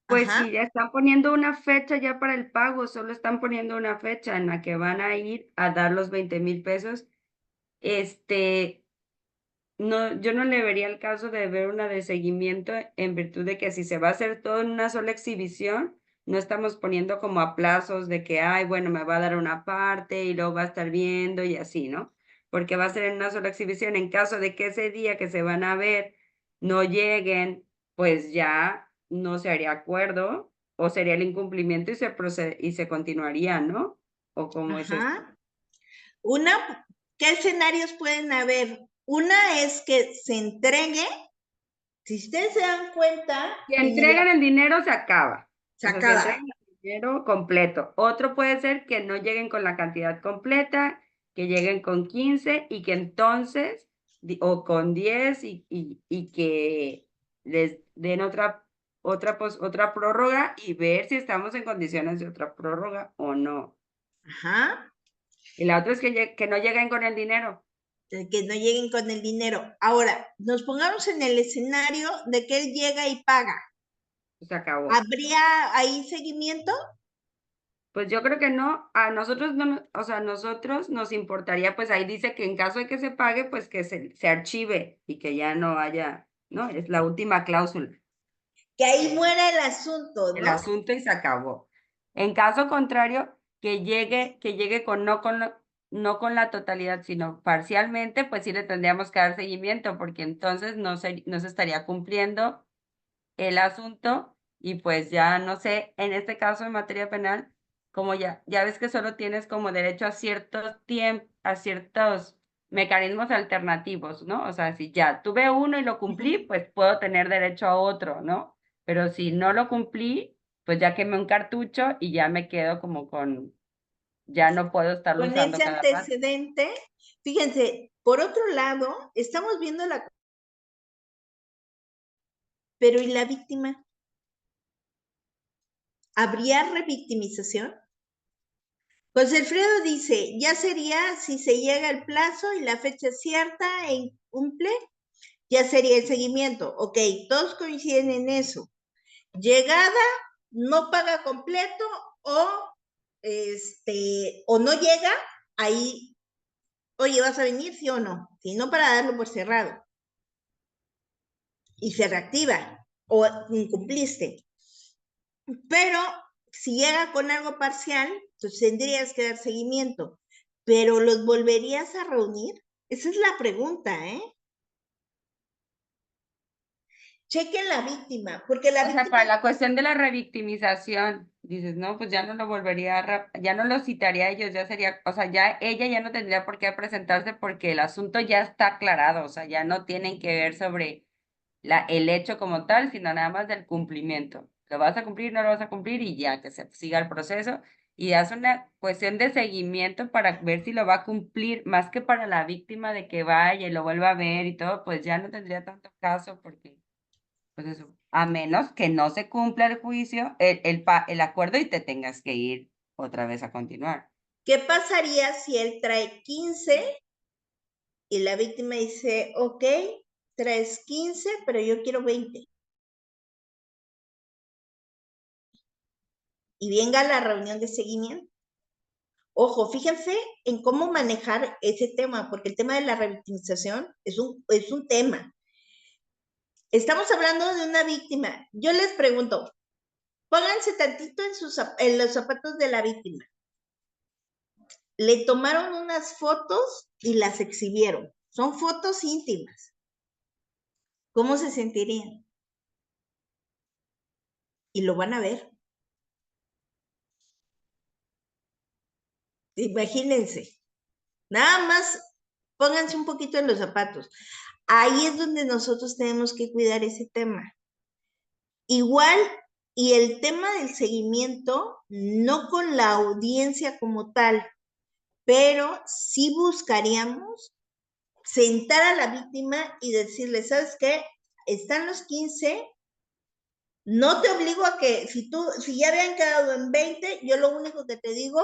pues Ajá. si ya están poniendo una fecha ya para el pago, solo están poniendo una fecha en la que van a ir a dar los 20,000 pesos, no, yo no le vería el caso de ver una de seguimiento en virtud de que si se va a hacer todo en una sola exhibición, no estamos poniendo como a plazos de que, ay, bueno, me va a dar una parte y luego va a estar viendo y así, ¿no? Porque va a ser en una sola exhibición. En caso de que ese día que se van a ver no lleguen, pues ya no se haría acuerdo o sería el incumplimiento y se continuaría, ¿no? ¿O cómo es esto? Ajá. ¿Qué escenarios pueden haber? Una es que se entregue, si ustedes se dan cuenta, Si entregan el dinero, se acaba. se O sea, si acaba. entregan el dinero completo. Otro puede ser que no lleguen con la cantidad completa, que lleguen con 15 y que entonces, o con 10 y que les den otra prórroga y ver si estamos en condiciones de otra prórroga o no. Ajá. Y la otra es que no lleguen con el dinero. Que no lleguen con el dinero. Ahora, nos pongamos en el escenario de que él llega y paga. Se acabó. ¿Habría ahí seguimiento? Pues yo creo que no, a nosotros no, o sea, a nosotros nos importaría, pues ahí dice que en caso de que se pague, pues que se archive y que ya no haya, ¿no? Es la última cláusula, Que ahí muera el asunto, el ¿no? asunto y se acabó. En caso contrario, que llegue no con la totalidad, sino parcialmente, pues sí le tendríamos que dar seguimiento, porque entonces no se estaría cumpliendo el asunto y pues ya no sé, en este caso en materia penal, como ya ves que solo tienes como derecho a a ciertos mecanismos alternativos, ¿no? O sea, si ya tuve uno y lo cumplí, pues puedo tener derecho a otro, ¿no? Pero si no lo cumplí, pues ya quemé un cartucho y ya me quedo como ya no puedo estarlo Con usando ese cada rato. antecedente, fíjense, por otro lado, estamos viendo pero ¿y la víctima? ¿Habría revictimización? José Alfredo dice, ya sería si se llega el plazo y la fecha es cierta e cumple, ya sería el seguimiento. Ok, todos coinciden en eso. Llegada, no paga completo o, o no llega, ahí, oye, ¿vas a venir, sí o no? Si no, para darlo por cerrado. Y se reactiva o incumpliste. Pero si llega con algo parcial, pues tendrías que dar seguimiento. Pero ¿los volverías a reunir? Esa es la pregunta, ¿eh? Chequen la víctima, porque la O sea, víctima... para la cuestión de la revictimización, dices, no, pues ya no lo ya no lo citaría a ellos, ya sería, o sea, ya ella ya no tendría por qué presentarse porque el asunto ya está aclarado, o sea, ya no tienen que ver sobre el hecho como tal, sino nada más del cumplimiento. ¿Lo vas a cumplir, no lo vas a cumplir? Y ya que se siga el proceso. Y es una cuestión de seguimiento para ver si lo va a cumplir, más que para la víctima de que vaya y lo vuelva a ver y todo, pues ya no tendría tanto caso porque pues eso, a menos que no se cumpla el juicio, el acuerdo y te tengas que ir otra vez a continuar. ¿Qué pasaría si él trae 15 y la víctima dice, ok, traes 15, pero yo quiero 20? Y venga la reunión de seguimiento. Ojo, fíjense en cómo manejar ese tema, porque el tema de la revictimización es un tema. Estamos hablando de una víctima. Yo les pregunto, pónganse tantito en los zapatos de la víctima. Le tomaron unas fotos y las exhibieron. Son fotos íntimas. ¿Cómo se sentirían? Y lo van a ver. Imagínense. Nada más pónganse un poquito en los zapatos. Ahí es donde nosotros tenemos que cuidar ese tema. Igual, y el tema del seguimiento, no con la audiencia como tal, pero sí buscaríamos sentar a la víctima y decirle, ¿sabes qué? Están los 15, no te obligo a que, si ya habían quedado en 20, yo lo único que te digo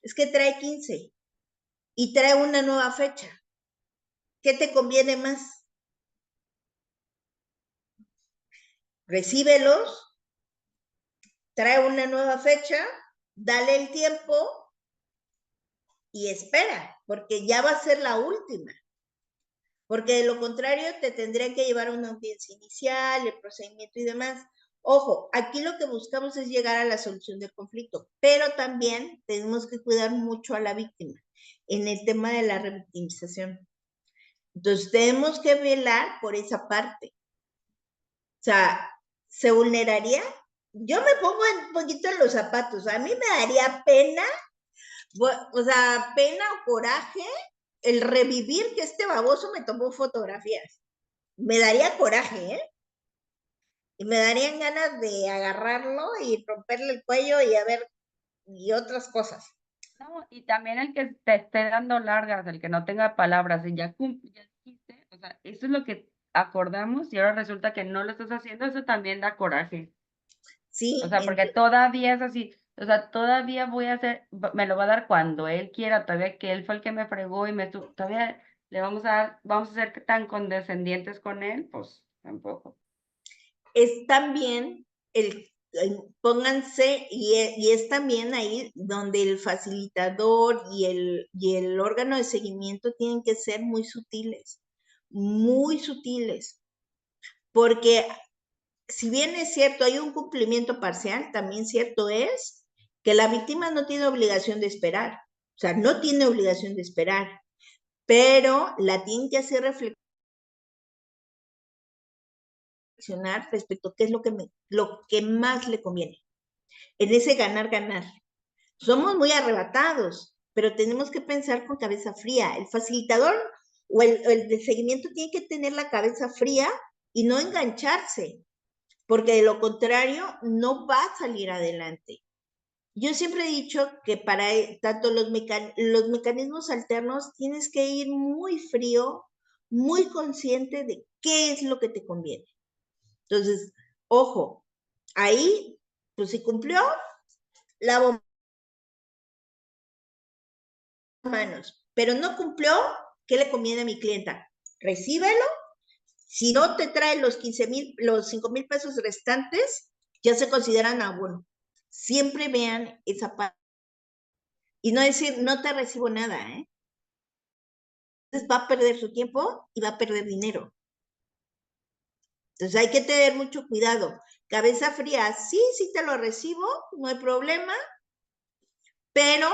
es que trae 15 y trae una nueva fecha. ¿Qué te conviene más? Recíbelos, trae una nueva fecha, dale el tiempo y espera, porque ya va a ser la última. Porque de lo contrario te tendrían que llevar a una audiencia inicial, el procedimiento y demás. Ojo, aquí lo que buscamos es llegar a la solución del conflicto, pero también tenemos que cuidar mucho a la víctima en el tema de la revictimización. Entonces tenemos que velar por esa parte. O sea, ¿se vulneraría? Yo me pongo un poquito en los zapatos. A mí me daría pena, o sea, pena o coraje el revivir que este baboso me tomó fotografías. Me daría coraje, ¿eh? Y me darían ganas de agarrarlo y romperle el cuello y a ver, y otras cosas. No, y también el que te esté dando largas, el que no tenga palabras, y ya dijiste, o sea, eso es lo que acordamos y ahora resulta que no lo estás haciendo, eso también da coraje. Sí, O sea, porque todavía es así, o sea, todavía voy a hacer, me lo va a dar cuando él quiera, todavía que él fue el que me fregó y todavía le vamos a ser tan condescendientes con él, pues tampoco. es también pónganse, y es también ahí donde el facilitador y el órgano de seguimiento tienen que ser muy sutiles, porque si bien es cierto, hay un cumplimiento parcial, también cierto es que la víctima no tiene obligación de esperar, o sea, no tiene obligación de esperar, pero la tienen que hacer reflexionar respecto a qué es lo que más le conviene, en ese ganar. Somos muy arrebatados, pero tenemos que pensar con cabeza fría. El facilitador o el de seguimiento tiene que tener la cabeza fría y no engancharse, porque de lo contrario no va a salir adelante. Yo siempre he dicho que para tanto los mecanismos alternos tienes que ir muy frío, muy consciente de qué es lo que te conviene. Entonces, ojo, ahí, pues si cumplió, lavo manos, pero no cumplió, ¿qué le conviene a mi clienta? Recíbelo, si no te trae los 5,000 pesos restantes, ya se consideran abono. Siempre vean esa parte. Y no decir, no te recibo nada, ¿eh? Entonces va a perder su tiempo y va a perder dinero. Entonces hay que tener mucho cuidado. Cabeza fría, sí te lo recibo, no hay problema, pero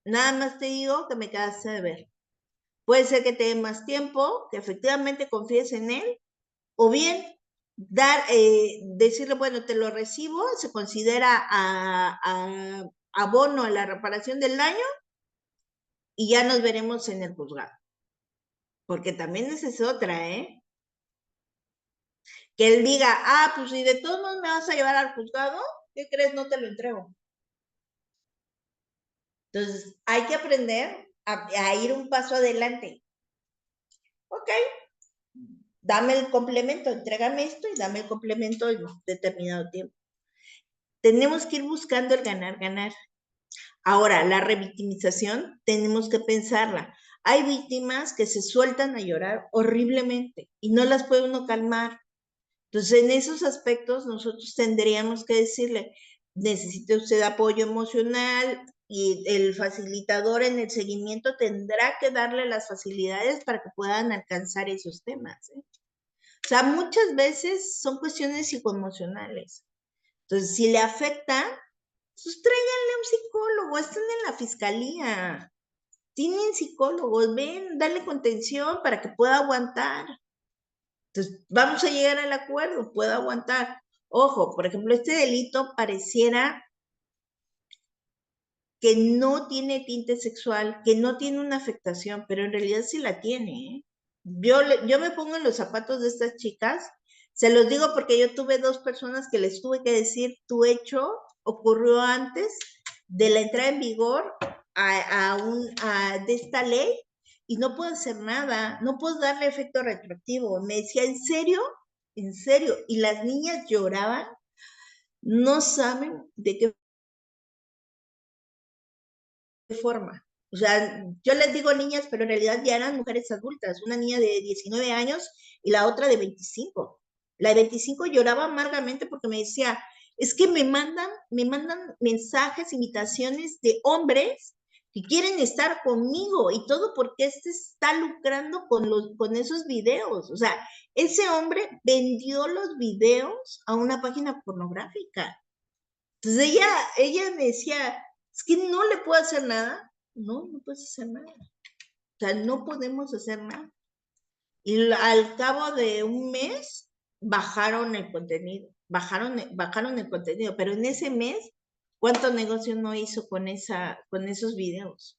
nada más te digo que me quedaste de ver. Puede ser que te dé más tiempo, que efectivamente confíes en él, o bien decirle, bueno, te lo recibo, se considera abono a la reparación del daño y ya nos veremos en el juzgado. Porque también esa es otra, ¿eh? Que él diga, pues si de todos modos me vas a llevar al juzgado, ¿qué crees? No te lo entrego. Entonces, hay que aprender a ir un paso adelante. Ok, dame el complemento, entrégame esto y dame el complemento en determinado tiempo. Tenemos que ir buscando el ganar. Ahora, la revictimización, tenemos que pensarla. Hay víctimas que se sueltan a llorar horriblemente y no las puede uno calmar. Entonces, en esos aspectos, nosotros tendríamos que decirle, necesita usted apoyo emocional, y el facilitador en el seguimiento tendrá que darle las facilidades para que puedan alcanzar esos temas, ¿eh? O sea, muchas veces son cuestiones psicoemocionales. Entonces, si le afecta, pues tráiganle a un psicólogo, están en la fiscalía, tienen psicólogos, ven, dale contención para que pueda aguantar. Entonces, vamos a llegar al acuerdo, pueda aguantar. Ojo, por ejemplo, este delito pareciera que no tiene tinte sexual, que no tiene una afectación, pero en realidad sí la tiene, ¿eh? Yo me pongo en los zapatos de estas chicas, se los digo porque yo tuve 2 personas que les tuve que decir, tu hecho ocurrió antes de la entrada en vigor de esta ley y no puedo hacer nada, no puedo darle efecto retroactivo. Me decía, ¿en serio? ¿En serio? Y las niñas lloraban, no saben de qué forma. O sea, yo les digo niñas, pero en realidad ya eran mujeres adultas, una niña de 19 años y la otra de 25. La de 25 lloraba amargamente porque me decía, es que me mandan mensajes, invitaciones de hombres que quieren estar conmigo y todo porque está lucrando con esos videos. O sea, ese hombre vendió los videos a una página pornográfica. Entonces ella me decía, es que no le puedo hacer nada. No, no puedes hacer nada. O sea, no podemos hacer nada. Y al cabo de un mes, bajaron el contenido. Bajaron el contenido. Pero en ese mes, ¿cuánto negocio no hizo con esos videos?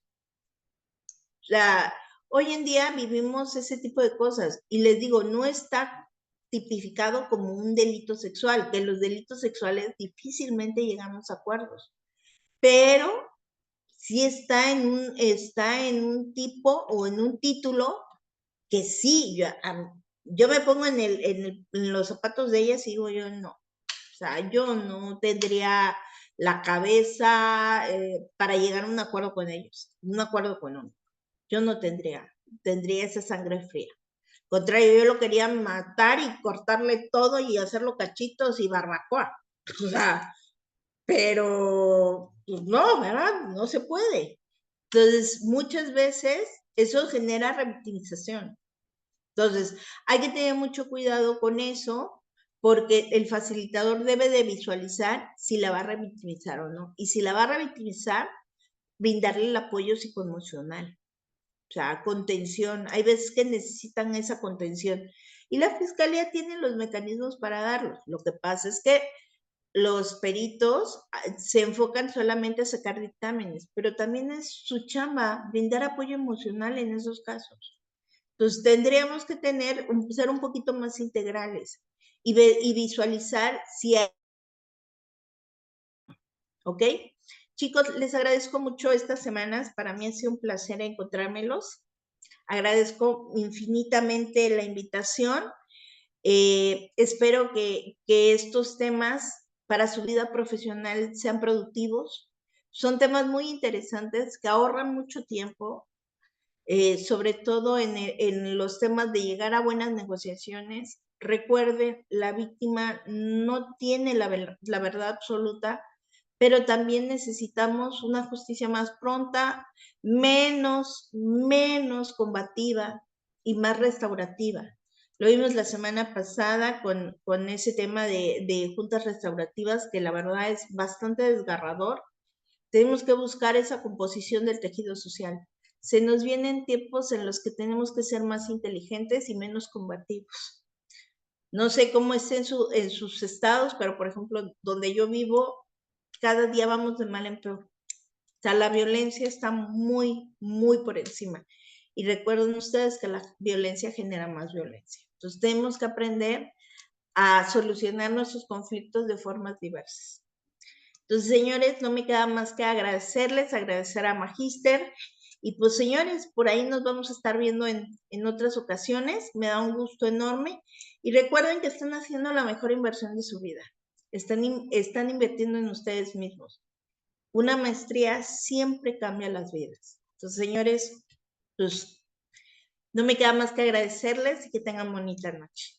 O sea, hoy en día vivimos ese tipo de cosas. Y les digo, no está tipificado como un delito sexual, que los delitos sexuales difícilmente llegamos a acuerdos. Pero sí está en un tipo o en un título que sí, yo me pongo en los zapatos de ellas y digo, yo no. O sea, yo no tendría la cabeza para llegar a un acuerdo con ellos, un acuerdo económico. Yo no tendría esa sangre fría. Al contrario, yo lo quería matar y cortarle todo y hacerlo cachitos y barbacoa. O sea, pero pues no, ¿verdad? No se puede. Entonces, muchas veces eso genera revictimización. Entonces, hay que tener mucho cuidado con eso porque el facilitador debe de visualizar si la va a revictimizar o no. Y si la va a revictimizar, brindarle el apoyo psicoemocional. O sea, contención. Hay veces que necesitan esa contención. Y la fiscalía tiene los mecanismos para darlos. Lo que pasa es que los peritos se enfocan solamente a sacar dictámenes, pero también es su chamba brindar apoyo emocional en esos casos. Entonces tendríamos que ser un poquito más integrales y visualizar si hay, ¿ok? Chicos, les agradezco mucho estas semanas, para mí ha sido un placer encontrármelos, agradezco infinitamente la invitación, espero que estos temas para su vida profesional sean productivos. Son temas muy interesantes que ahorran mucho tiempo, sobre todo en los temas de llegar a buenas negociaciones. Recuerden, la víctima no tiene la verdad absoluta, pero también necesitamos una justicia más pronta, menos combativa y más restaurativa. Lo vimos la semana pasada con ese tema de juntas restaurativas, que la verdad es bastante desgarrador. Tenemos que buscar esa composición del tejido social. Se nos vienen tiempos en los que tenemos que ser más inteligentes y menos combativos. No sé cómo es en sus estados, pero por ejemplo, donde yo vivo, cada día vamos de mal en peor. O sea, la violencia está muy por encima. Y recuerden ustedes que la violencia genera más violencia. Entonces tenemos que aprender a solucionar nuestros conflictos de formas diversas. Entonces, señores, no me queda más que agradecer a Magíster. Y pues, señores, por ahí nos vamos a estar viendo en otras ocasiones. Me da un gusto enorme. Y recuerden que están haciendo la mejor inversión de su vida. Están invirtiendo en ustedes mismos. Una maestría siempre cambia las vidas. Entonces, señores, pues no me queda más que agradecerles y que tengan bonita noche.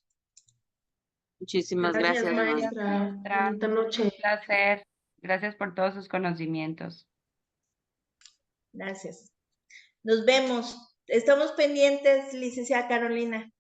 Muchísimas Gracias, gracias, maestra. maestra. Bonita noche. Un placer. Gracias por todos sus conocimientos. Gracias. Nos vemos. Estamos pendientes, licenciada Carolina.